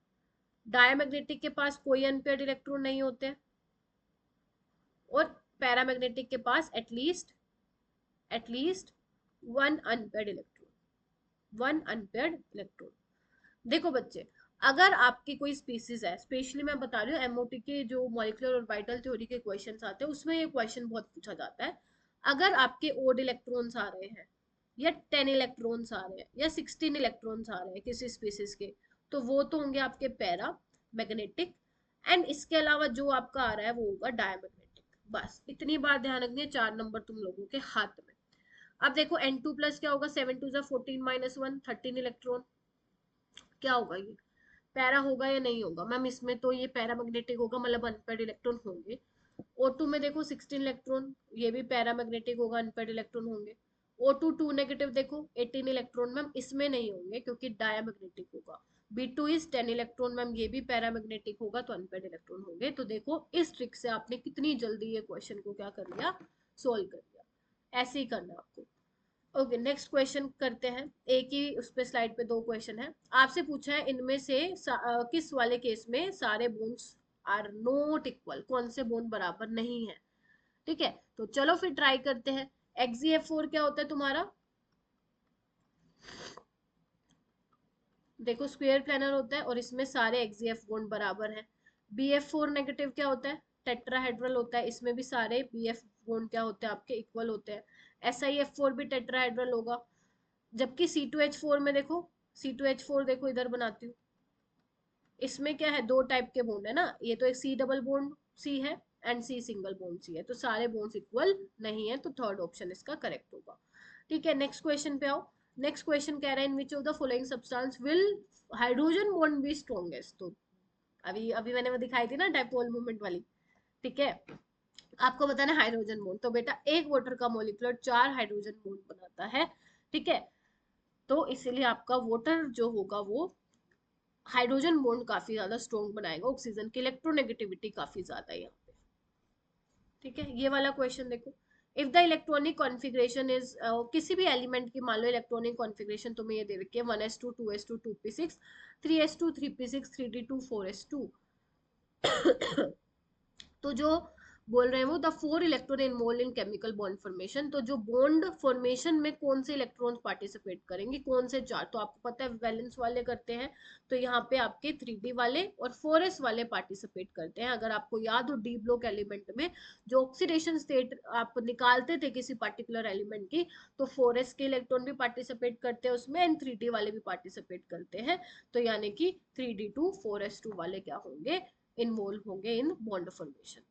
डायामैग्नेटिक के पास कोई अनपेयर्ड इलेक्ट्रॉन नहीं होते हैं, और पैरामैग्नेटिक के पास at least one unpaired electron, one unpaired electron. देखो बच्चे, अगर आपकी कोई स्पीसीज है, स्पेशली मैं बता रही हूँ एमओटी के जो मॉलिक्यूलर ऑर्बिटल थ्योरी के क्वेश्चंस आते हैं उसमें ये क्वेश्चन बहुत पूछा जाता है। अगर आपके ओड इलेक्ट्रॉन्स आ रहे हैं, या 10 इलेक्ट्रॉन्स आ रहे हैं, या 16 इलेक्ट्रॉन्स आ रहे हैं किसी स्पीसीज के, तो वो तो होंगे आपके पैरा मैग्नेटिक, एंड इसके अलावा जो आपका आ रहा है वो होगा डायमैग्नेटिक। बस इतनी बात ध्यान रखनी है, 4 नंबर तुम लोगों के हाथ में। अब देखो N2+ क्या होगा, 7 2 14 -1 13 इलेक्ट्रॉन, क्या होगा ये, पैरा होगा या नहीं होगा मैम, इसमें तो ये पैरामैग्नेटिक होगा, मतलब अनपेयर्ड इलेक्ट्रॉन होंगे। O2 में देखो 16 इलेक्ट्रॉन, ये भी पैरामैग्नेटिक होगा, अनपेयर्ड इलेक्ट्रॉन होंगे। O2 2 नेगेटिव देखो 18 इलेक्ट्रॉन मैम, इसमें नहीं होंगे क्योंकि डायमैग्नेटिक होगा। B2 इज 10 इलेक्ट्रॉन मैम, ये भी पैरामैग्नेटिक होगा, तो अनपेयर्ड इलेक्ट्रॉन होंगे। तो देखो इस ट्रिक से आपने कितनी जल्दी ये क्वेश्चन को क्या कर लिया, सोल्व कर लिया। ऐसे ही करना आपको। ओके, नेक्स्ट क्वेश्चन करते हैं। एक ही उस पे स्लाइड पे दो क्वेश्चन है, आपसे पूछा है इनमें से किस वाले केस में सारे बोन्स आर नॉट इक्वल, कौन से बोन बराबर नहीं है, ठीक है। तो चलो फिर ट्राई करते हैं। XeF4 क्या होता है तुम्हारा, देखो स्क्वायर प्लेनर होता है और इसमें सारे XeF बॉन्ड बराबर हैं। BF4 नेगेटिव क्या होता है, टेट्राहेड्रल होता है, इसमें भी सारे BF बॉन्ड क्या होते हैं आपके, इक्वल होते हैं। SiF4 भी टेट्राहेड्रल होगा। जबकि C2H4 में देखो, C2H4 देखो इधर बनाती हूँ, इसमें क्या है, दो टाइप के बॉन्ड है ना, ये तो एक C डबल बॉन्ड C है and C single bond C है, तो सारे बॉन्ड्स इक्वल नहीं है, तो थर्ड ऑप्शन इसका करेक्ट होगा, ठीक है। नेक्स्ट क्वेश्चन पे आओ। नेक्स्ट क्वेश्चन कह रहा है in which of the following substance will hydrogen bond be strongest. तो अभी अभी मैंने वो दिखाई थी ना डाइपोल मोमेंट वाली, ठीक है, आपको बताना है हाइड्रोजन बॉन्ड। तो बेटा एक वाटर का मॉलिक्यूलर 4 हाइड्रोजन बॉन्ड बनाता है, ठीक है, तो इसीलिए आपका वाटर जो होगा वो हाइड्रोजन बॉन्ड काफी ज्यादा स्ट्रॉन्ग बनाएगा, ऑक्सीजन की इलेक्ट्रोनेगेटिविटी काफी ज्यादा है यहाँ पे, ठीक है। ये वाला क्वेश्चन देखो, if the electronic configuration is, किसी भी एलिमेंट की मान लो इलेक्ट्रॉनिक कॉन्फ़िगरेशन तुम्हें ये दे रखी है 1s2 2s2 2p6 3s2 3p6 3d2 4s2 तो जो बोल रहे हैं वो the 4 electron involve in chemical bond formation, तो जो बॉन्ड फॉर्मेशन में कौन से इलेक्ट्रॉन्स पार्टिसिपेट करेंगे, कौन से चार, तो आपको पता है वैलेंस वाले करते हैं, तो यहाँ पे आपके 3d वाले और 4s वाले पार्टिसिपेट करते हैं। अगर आपको याद हो डी ब्लॉक एलिमेंट में जो ऑक्सीडेशन स्टेट आप निकालते थे किसी पर्टिकुलर एलिमेंट की, तो 4s के इलेक्ट्रॉन भी पार्टिसिपेट करते हैं उसमें एंड 3d वाले भी पार्टिसिपेट करते हैं, तो यानी कि 3d2 4s2 वाले क्या होंगे, इन्वॉल्व होंगे in bond formation.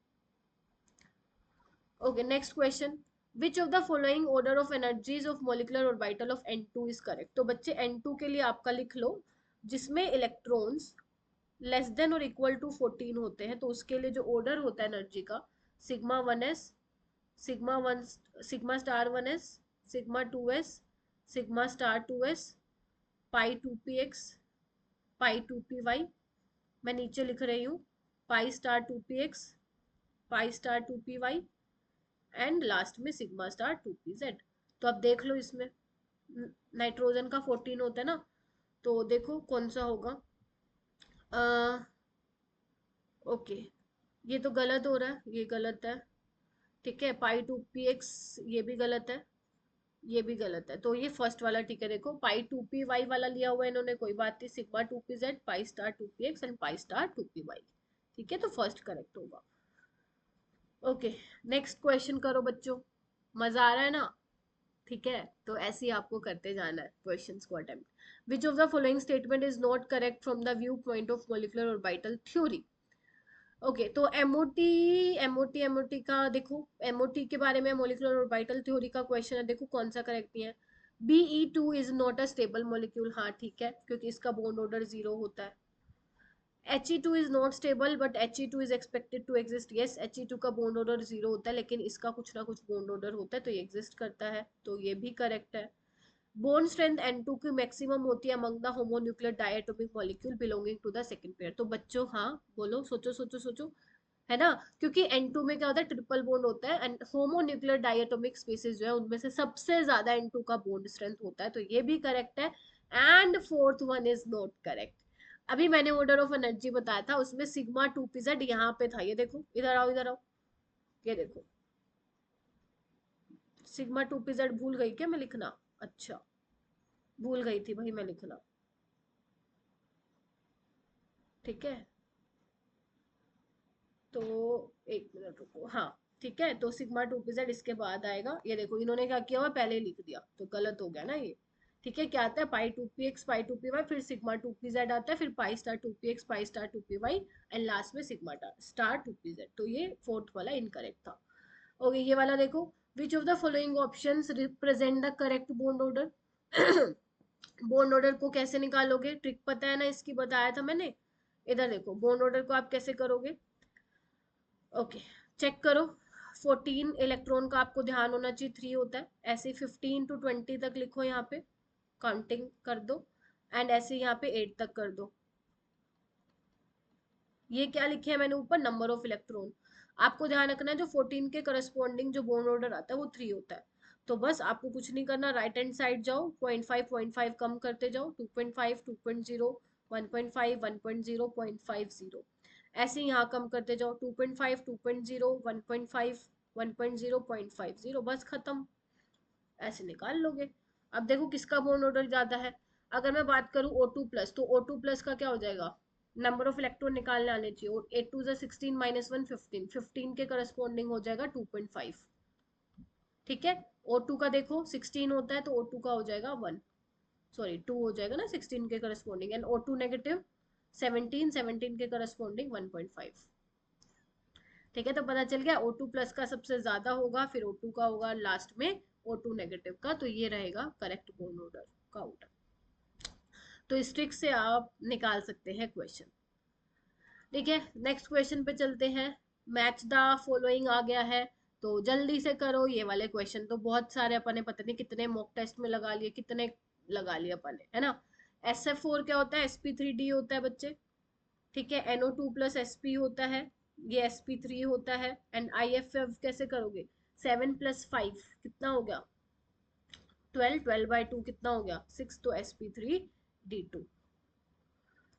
Okay next question, which of the following order of energies of molecular orbital of N2 is correct. तो बच्चे N2 के लिए आपका लिख लो जिसमें इलेक्ट्रॉन्स लेस देन और इक्वल टू 14 होते हैं, तो उसके लिए जो ऑर्डर होता है एनर्जी का, sigma 1s, sigma 1, sigma star 1s, sigma 2s, sigma star 2s, पाई 2px, पाई 2py, मैं नीचे लिख रही हूँ pi star 2px, pi star 2py and last में सिग्मा स्टार 2pz। तो अब देख लो इसमें नाइट्रोजन का 14 होता है ना, तो देखो कौन सा होगा, ओके ये तो गलत हो रहा है, ये गलत है, ठीक है, पाई 2px ये भी गलत है, ये भी गलत है, तो ये फर्स्ट वाला ठीक है। देखो पाई 2py वाला लिया हुआ है इन्होंने, कोई बात नहीं, sigma 2pz pi star 2px and pi star 2py, ठीक है, तो फर्स्ट करेक्ट होगा। ओके नेक्स्ट क्वेश्चन करो बच्चों, मजा आ रहा है ना, ठीक है, तो ऐसे ही आपको करते जाना है क्वेश्चंस को attempt. Which of the following statement is not correct from the view point of molecular orbital theory. Okay तो एमओटी, एमओटी का देखो, एमओटी के बारे में मॉलिक्यूलर ऑर्बिटल थ्योरी का क्वेश्चन है, देखो कौन सा करेक्ट नहीं है। Be2 is not a stable molecule, हाँ ठीक है, क्योंकि इसका बॉन्ड ऑर्डर 0 होता है। He2 is not stable but He2 is expected to exist, yes He2 का बॉन्ड ऑर्डर 0 होता है लेकिन इसका कुछ ना कुछ बॉन्ड ऑर्डर होता है, तो ये एग्जिस्ट करता है, तो ये भी करेक्ट है। बोन स्ट्रेंथ N2 की मैक्सिमम होती है among the homonuclear diatomic molecule belonging to the second pair. तो बच्चों हाँ बोलो, सोचो सोचो सोचो, है ना, क्योंकि N2 में क्या होता है, ट्रिपल बॉन्ड होता है एंड होमोन्यूक्लियर डायटोमिक स्पीसीज जो है उनमें से सबसे ज्यादा N2 का बॉन्ड स्ट्रेंथ होता है, तो ये भी करेक्ट है। And fourth one is not correct. अभी मैंने ऑर्डर ऑफ एनर्जी बताया था उसमें सिग्मा 2pz यहाँ पे था, ये देखो इधर आओ इधर आओ, ये देखो सिग्मा 2pz भूल गई क्या मैं लिखना, अच्छा भूल गई थी भाई मैं लिखना, ठीक है, तो एक मिनट रुको, हाँ ठीक है, तो सिग्मा 2pz इसके बाद आएगा, ये देखो इन्होंने क्या किया हुआ पहले लिख दिया तो गलत हो गया ना ये, ठीक है, क्या आता है पाई 2px पाई 2py, फिर सिग्मा 2pz आता है, फिर pi star 2px pi star 2py and last में सिग्मा स्टार 2pz, तो ये फोर्थ वाला इनकरेक्ट था। ओके ये वाला देखो, विच of the following options represent the correct bond order. Bond order को कैसे निकालोगे, ट्रिक पता है ना इसकी, बताया था मैंने। इधर देखो बॉन्ड ऑर्डर को आप कैसे करोगे, ओके चेक करो, 14 इलेक्ट्रॉन का आपको ध्यान होना चाहिए 3 होता है, ऐसे 15 to 20 तक लिखो यहाँ पे, काउंटिंग कर दो एंड ऐसे यहाँ पे 8 तक कर दो। ये क्या लिखे है मैंने ऊपर, नंबर ऑफ इलेक्ट्रॉन, आपको ध्यान रखना है जो 14 के करस्पॉन्डिंग जो बॉन्ड ऑर्डर आता है वो 3 होता है। तो बस आपको कुछ नहीं करना, राइट हैंड साइड जाओ, 0.5 कम करते जाओ, 2.5 2.0 1.5 1.0 0.50, ऐसे यहाँ कम करते जाओ, 2.5 2.0 1.5 1.0 0.50, बस खत्म, ऐसे निकाल लोगे। अब देखो किसका बॉन्ड ऑर्डर ज्यादा है, अगर मैं बात करूं O2+, तो O2+ का क्या हो जाएगा, नंबर ऑफ इलेक्ट्रॉन निकालने आने चाहिए, और 8 2 16 -1 15, 15 के करस्पॉन्डिंग हो जाएगा 2.5, ठीक है। O2 का देखो 16 होता है तो O2 का हो जाएगा 1, सॉरी 2 हो जाएगा ना 16 के करस्पॉन्डिंग, एंड O2 नेगेटिव 17, 17 के करस्पॉन्डिंग 1.5, ठीक है, तो पता चल गया O2+ का सबसे ज्यादा होगा, फिर O2 का होगा लास्ट में O2 नेगेटिव का, तो ये रहेगा करेक्ट बॉन्ड ऑर्डर। आपका आउट है। तो इस ट्रिक से आप निकाल सकते हैं क्वेश्चन। ठीक है, नेक्स्ट क्वेश्चन पे चलते हैं। मैच द फॉलोइंग आ गया है, तो जल्दी से करो। ये वाले क्वेश्चन तो बहुत सारे अपन ने पता नहीं कितने मॉक टेस्ट में लगा लिए, कितने लगा लिए अपन ने, है ना। SF4 क्या होता है? sp3d होता है बच्चे। ठीक है, NO2 प्लस sp होता है, ये sp3 होता है। एंड IFF कैसे करोगे? 7 + 5 कितना हो गया? 12, 12/2 कितना हो गया? 6, तो sp3d2।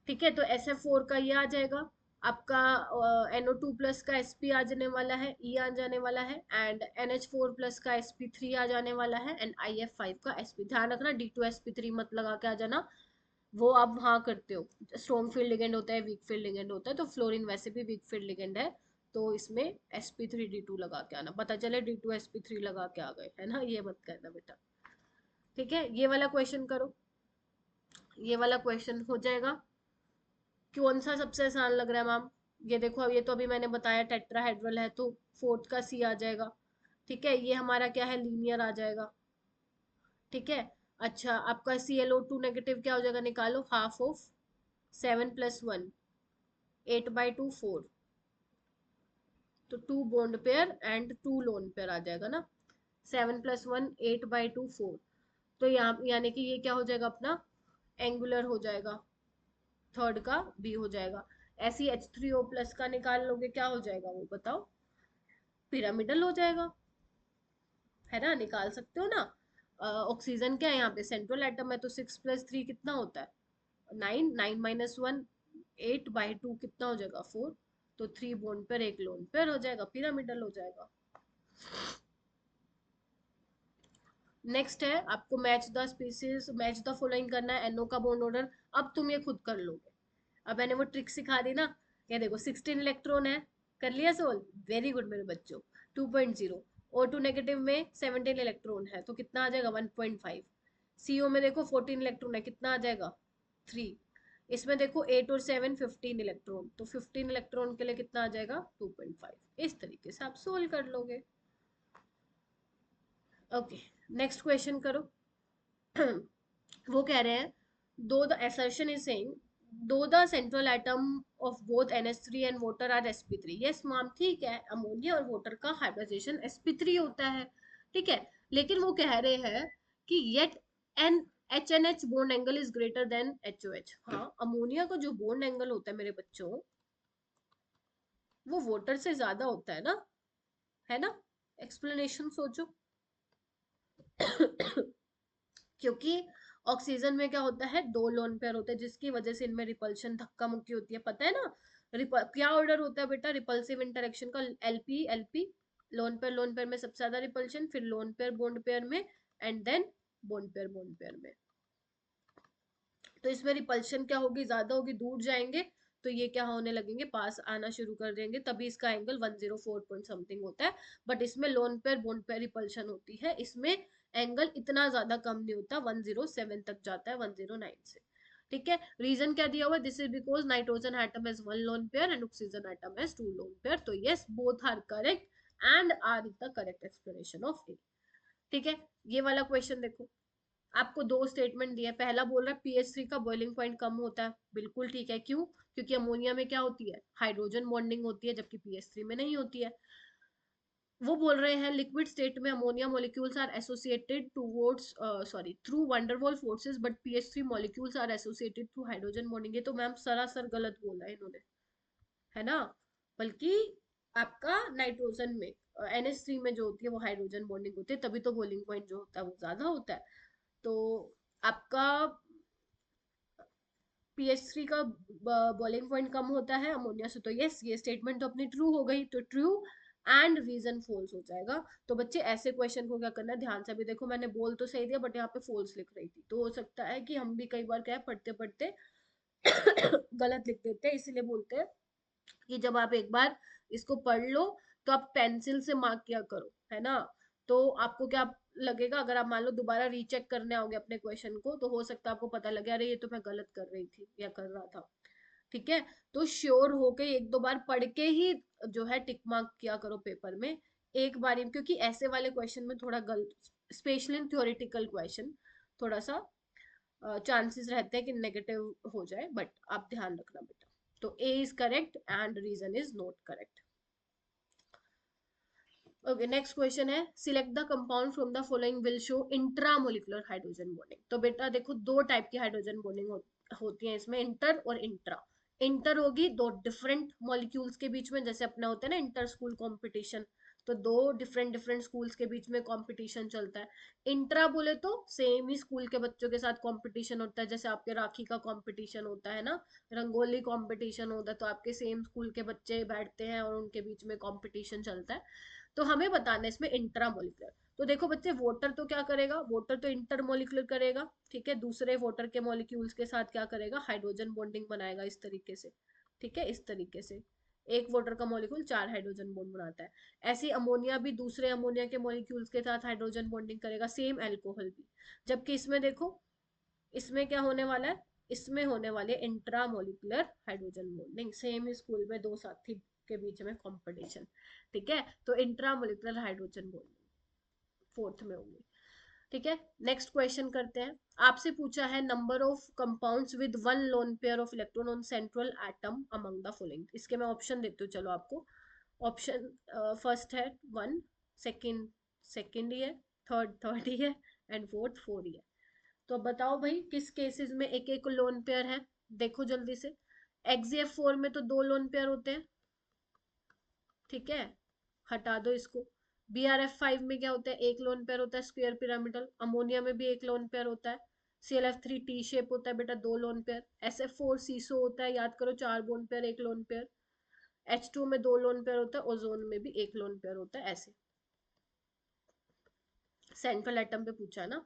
ठीक है, तो SF4 का ये आ जाएगा आपका, NO2 प्लस का sp आ जाने वाला है, E आ जाने वाला है, एंड NH4 प्लस का sp3 आ जाने वाला है, एंड IF5 का sp। ध्यान रखना D2 sp3 मत लगा के आ जाना, वो आप वहां करते हो। स्ट्रॉन्ग फील्ड लिगेंड होता है, वीक फील्ड लिगेंड होता है, तो फ्लोरीन वैसे भी वीक फील्ड लिगेंड है, तो इसमें sp3d2 लगा के आना, पता चले D2 sp3 लगा के आ गए, है ना, ये मत करना बेटा। ठीक है, ये वाला क्वेश्चन करो, ये वाला क्वेश्चन हो जाएगा। कौन सा सबसे आसान लग रहा है मैम? ये देखो, अब ये तो अभी मैंने बताया टेट्राहेड्रल है, तो फोर्थ का C आ जाएगा। ठीक है, ये हमारा क्या है? लीनियर आ जाएगा। ठीक है, अच्छा आपका ClO2 नेगेटिव क्या हो जाएगा? निकालो, हाफ ऑफ 7 + 1, 8/2 4, तो 2 bond pair and 2 lone pair आ जाएगा ना। 7 + 1 8/2 4, तो यहाँ यानी कि ये क्या हो जाएगा अपना? एंगुलर हो जाएगा, थर्ड का B हो जाएगा। ऐसी H3O प्लस का निकाल लोगे, क्या हो जाएगा वो बताओ? पिरामिडल हो जाएगा, है ना, निकाल सकते हो ना। ऑक्सीजन क्या है यहाँ पे? सेंट्रल एटम है, तो 6 + 3 कितना होता है? 9, 9 - 1 8/2 कितना हो जाएगा? 4, तो 3 बॉन्ड पेयर, एक लोन पेयर हो जाएगा, पिरामिडल हो जाएगा। नेक्स्ट है आपको match the species, match the following करना है, NO का बॉन्ड ऑर्डर। अब तुम ये खुद कर लोगे, अब मैंने वो ट्रिक सिखा दी ना। ये देखो 16 इलेक्ट्रॉन है, कर लिया सोल्व, वेरी गुड मेरे बच्चों। 2.0, O2 नेगेटिव में 17 इलेक्ट्रॉन है, तो कितना आ जाएगा? 1.5। CO में देखो 14 इलेक्ट्रॉन है, कितना आ जाएगा? 3। इसमें देखो 8 और 7 15 इलेक्ट्रॉन, तो 15 इलेक्ट्रॉन के लिए कितना आ जाएगा? 2.5। इस तरीके से आप सोल्व कर लोगे। ओके, नेक्स्ट क्वेश्चन करो। वो कह रहे हैं, दो द assertion is saying, दो the central atom of both NH3 and water are sp3। Yes ma'am, ठीक है, अमोनिया और वाटर का हाइब्रिडाइजेशन sp3 होता है। ठीक है, लेकिन वो कह रहे हैं कि yet an HNH bond angle is greater than HOH। हाँ, अमोनिया का जो बॉन्ड एंगल होता है मेरे बच्चों, वो वाटर से ज्यादा होता है ना। एक्सप्लेनेशन सोचो। क्योंकि ऑक्सीजन में क्या होता है? 2 लोन पेयर होते हैं, जिसकी वजह से इनमें रिपल्शन, धक्का मुक्की होती है, पता है ना। क्या ऑर्डर होता है बेटा रिपल्सिव इंटरेक्शन का? LP LP, लोन पेयर में सबसे ज्यादा रिपल्शन, फिर लोन पेयर बॉन्ड पेयर में, एंड देन बॉन्ड पेयर में। तो इसमें रिपल्शन क्या होगी? ज्यादा होगी, दूर जाएंगे तो ये क्या होने लगेंगे? पास आना शुरू कर देंगे, तभी इसका एंगल 104 पॉइंट समथिंग होता है। बट इसमें lone pair bond pair repulsion होती है, इसमें एंगल इतना ज्यादा कम नहीं होता, 107 तक जाता है 109 से। ठीक है, रीजन क्या दिया हुआ है? This is because nitrogen atom has 1 lone pair and oxygen atom has 2 lone pair. तो yes, both are correct and R the correct explanation of A. ठीक है, ये वाला क्वेश्चन देखो, आपको दो स्टेटमेंट दिया है। पहला बोल रहा है pH3 का बॉइलिंग पॉइंट कम होता है, बिल्कुल ठीक है। क्यों? क्योंकि अमोनिया में क्या होती है? हाइड्रोजन बॉन्डिंग होती है, जबकि pH3 में नहीं होती है। वो बोल रहे हैं लिक्विड स्टेट में ammonia molecules are associated towards sorry through van der Waals forces, but pH3 molecules are associated through hydrogen bonding. ये तो मैम सरासर गलत बोला है इन्होंने, है ना। बल्कि आपका नाइट्रोजन में NH3 में जो होती है वो हाइड्रोजन बॉन्डिंग होती है, तभी तो बॉइलिंग पॉइंट जो होता है वो ज्यादा होता है। तो आपका pH3 का बॉइलिंग पॉइंट कम होता है अमोनिया से, तो यस, ये स्टेटमेंट तो अपनी ट्रू हो गई, तो ट्रू एंड रीजन फॉल्स हो जाएगा। तो बच्चे ऐसे क्वेश्चन को क्या करना है, ध्यान से। अभी देखो मैंने बोल तो सही दिया, बट यहाँ पे फॉल्स लिख रही थी, तो हो सकता है कि हम भी कई बार क्या है, पढ़ते पढ़ते गलत लिख देते हैं, इसीलिए बोलते हैं कि जब आप एक बार इसको पढ़ लो, तो आप पेंसिल से मार्क किया करो, है ना। तो आपको क्या लगेगा, अगर आप मान लो दोबारा रीचेक करने आओगे अपने क्वेश्चन को, तो हो सकता है आपको पता लगे अरे ये तो मैं गलत कर रही थी या कर रहा था। ठीक है, तो श्योर होके एक दो बार पढ़ के ही जो है टिक मार्क किया करो पेपर में, एक बार क्योंकि ऐसे वाले क्वेश्चन में थोड़ा गलत, स्पेशली इन थ्योरेटिकल क्वेश्चन, थोड़ा सा चांसेस रहते हैं कि नेगेटिव हो जाए, बट आप ध्यान रखना बेटा। तो A is correct and reason is not correct. Okay, next question है, select the compound from the following will show intramolecular hydrogen bonding. तो बेटा देखो, दो टाइप की हाइड्रोजन बॉन्डिंग होती है इसमें, इंटर और इंट्रा। इंटर होगी दो डिफरेंट मॉलिक्यूल्स के बीच में, जैसे अपना होता है ना इंटर स्कूल कॉम्पिटिशन, तो दो डिफरेंट डिफरेंट स्कूल्स के बीच में कंपटीशन चलता है। इंट्रा बोले तो सेम ही स्कूल के बच्चों के साथ कंपटीशन होता है, जैसे आपके राखी का कंपटीशन होता है ना, रंगोली कंपटीशन होता है, तो आपके सेम स्कूल के बच्चे बैठते हैं और उनके बीच में कंपटीशन चलता है। तो हमें बताना है इसमें इंट्रामोलिकुलर। तो देखो बच्चे, वोटर तो क्या करेगा, वोटर तो इंटरमोलिकुलर करेगा, ठीक है, दूसरे वोटर के मॉलिक्यूल्स के साथ क्या करेगा, हाइड्रोजन बॉन्डिंग बनाएगा इस तरीके से, ठीक है, इस तरीके से। एक वाटर का मॉलिक्यूल 4 हाइड्रोजन बॉन्ड बनाता है। ऐसे अमोनिया भी दूसरे अमोनिया के मॉलिक्यूल्स के साथ हाइड्रोजन बॉन्डिंग करेगा, सेम अल्कोहल भी। जबकि इसमें देखो, इसमें क्या होने वाला है, इसमें होने वाले intramolecular hydrogen bonding, same school में दो साथी के बीच में कंपटीशन, ठीक है, तो इंट्रामोलिकुलर हाइड्रोजन बॉन्डिंग फोर्थ में होंगे, ठीक है। नेक्स्ट क्वेश्चन करते हैं। आपसे पूछा है number of compounds with one lone pair of electron on central atom among the following. इसके मैं ऑप्शन देती हूँ चलो आपको। ऑप्शन फर्स्ट है वन, सेकंड सेकंड ही है, थर्ड थर्ड ही है, एंड फोर्थ फोर ही है। तो बताओ भाई किस केसेस में एक एक लोन पेयर है। देखो जल्दी से, XeF4 में तो दो लोन पेयर होते हैं, ठीक है, हटा दो इसको। BrF5 में क्या होता है, एक लोन पेयर होता है स्क्वायर पिरामिडल। अमोनिया में भी एक लोन पेयर होता है। ClF3 टी शेप होता है बेटा, दो लोन पेयर। SF4 सीसो होता है, याद करो, चार लोन पेयर एक लोन पेयर। H2 में दो लोन पेयर होता है, ओजोन में भी एक लोन पेयर होता है, ऐसे। सेंट्रल एटम पे पूछा है ना,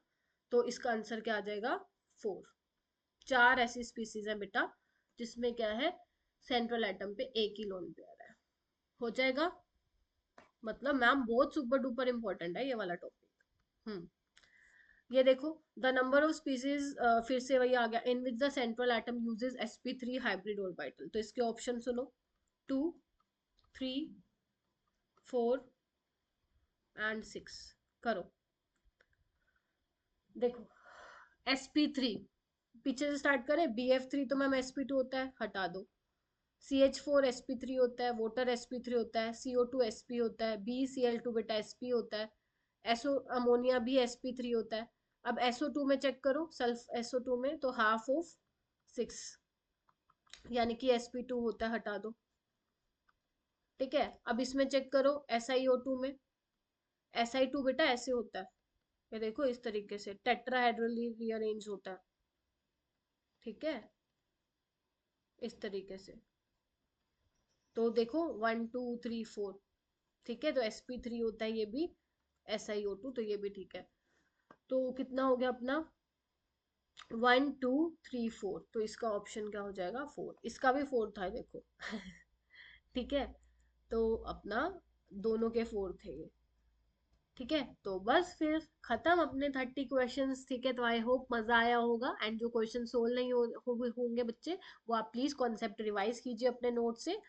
तो इसका आंसर क्या आ जाएगा, फोर। चार ऐसी स्पीसीज है बेटा जिसमें क्या है, सेंट्रल एटम पे एक ही लोन पेयर है। हो जाएगा, मतलब मैम बहुत सुपर डुपर इंपॉर्टेंट है ये वाला टॉपिक। ये देखो, द नंबर ऑफ स्पीसीज, फिर से वही आ गया, in which the central atom uses sp3 hybrid orbital. तो इसके ऑप्शन सुनो, 2, 3, 4 एंड 6। करो, देखो, sp3 पीछे से स्टार्ट करें। BF3 तो मैम sp2 होता है, हटा दो। CH4 sp3 होता है, वाटर sp3 होता है, CO2 sp होता है, BCl2 बेटा sp होता है, एसो अमोनिया भी sp3 होता है। अब SO2 में चेक करो, सल्फ SO2 में तो हाफ ऑफ 6, यानी कि sp2 होता है, हटा दो, ठीक है। अब इसमें चेक करो SiO2 में, Si2 बेटा ऐसे होता है, ये देखो इस तरीके से टेट्राहेड्रली रीअरेंज होता है, ठीक है, इस तरीके से। तो देखो 1 2 3 4, ठीक है, तो sp3 होता है ये भी, SiO2 तो ये भी ठीक है। तो कितना हो गया अपना, 1 2 3 4, तो इसका ऑप्शन क्या हो जाएगा, फोर। इसका भी फोर था देखो ठीक है, तो अपना दोनों के फोर थे ये, ठीक है। तो बस फिर खत्म अपने 30 क्वेश्चंस, ठीक है। तो आई होप मजा आया होगा, एंड जो क्वेश्चन सोल्व नहीं होंगे बच्चे, वो आप प्लीज कॉन्सेप्ट रिवाइज कीजिए अपने नोट से,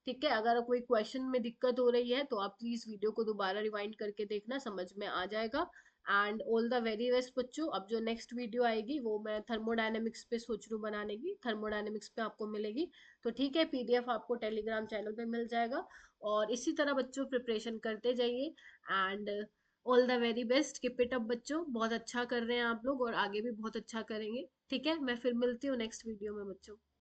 ठीक है। अगर कोई क्वेश्चन में दिक्कत हो रही है तो आप प्लीज वीडियो को दोबारा रिवाइंड करके देखना, समझ में आ जाएगा। And all the very best बच्चों। अब जो नेक्स्ट वीडियो आएगी वो मैं थर्मोडायनेमिक्स पे सोच रही हूँ बनाने की, थर्मोडायनेमिक्स पे आपको मिलेगी, तो ठीक है, PDF आपको टेलीग्राम चैनल पे मिल जाएगा। और इसी तरह बच्चों प्रिपरेशन करते जाइए, and all the very best, keep it up बच्चों, बहुत अच्छा कर रहे हैं आप लोग और आगे भी बहुत अच्छा करेंगे, ठीक है। मैं फिर मिलती हूँ नेक्स्ट वीडियो में बच्चों।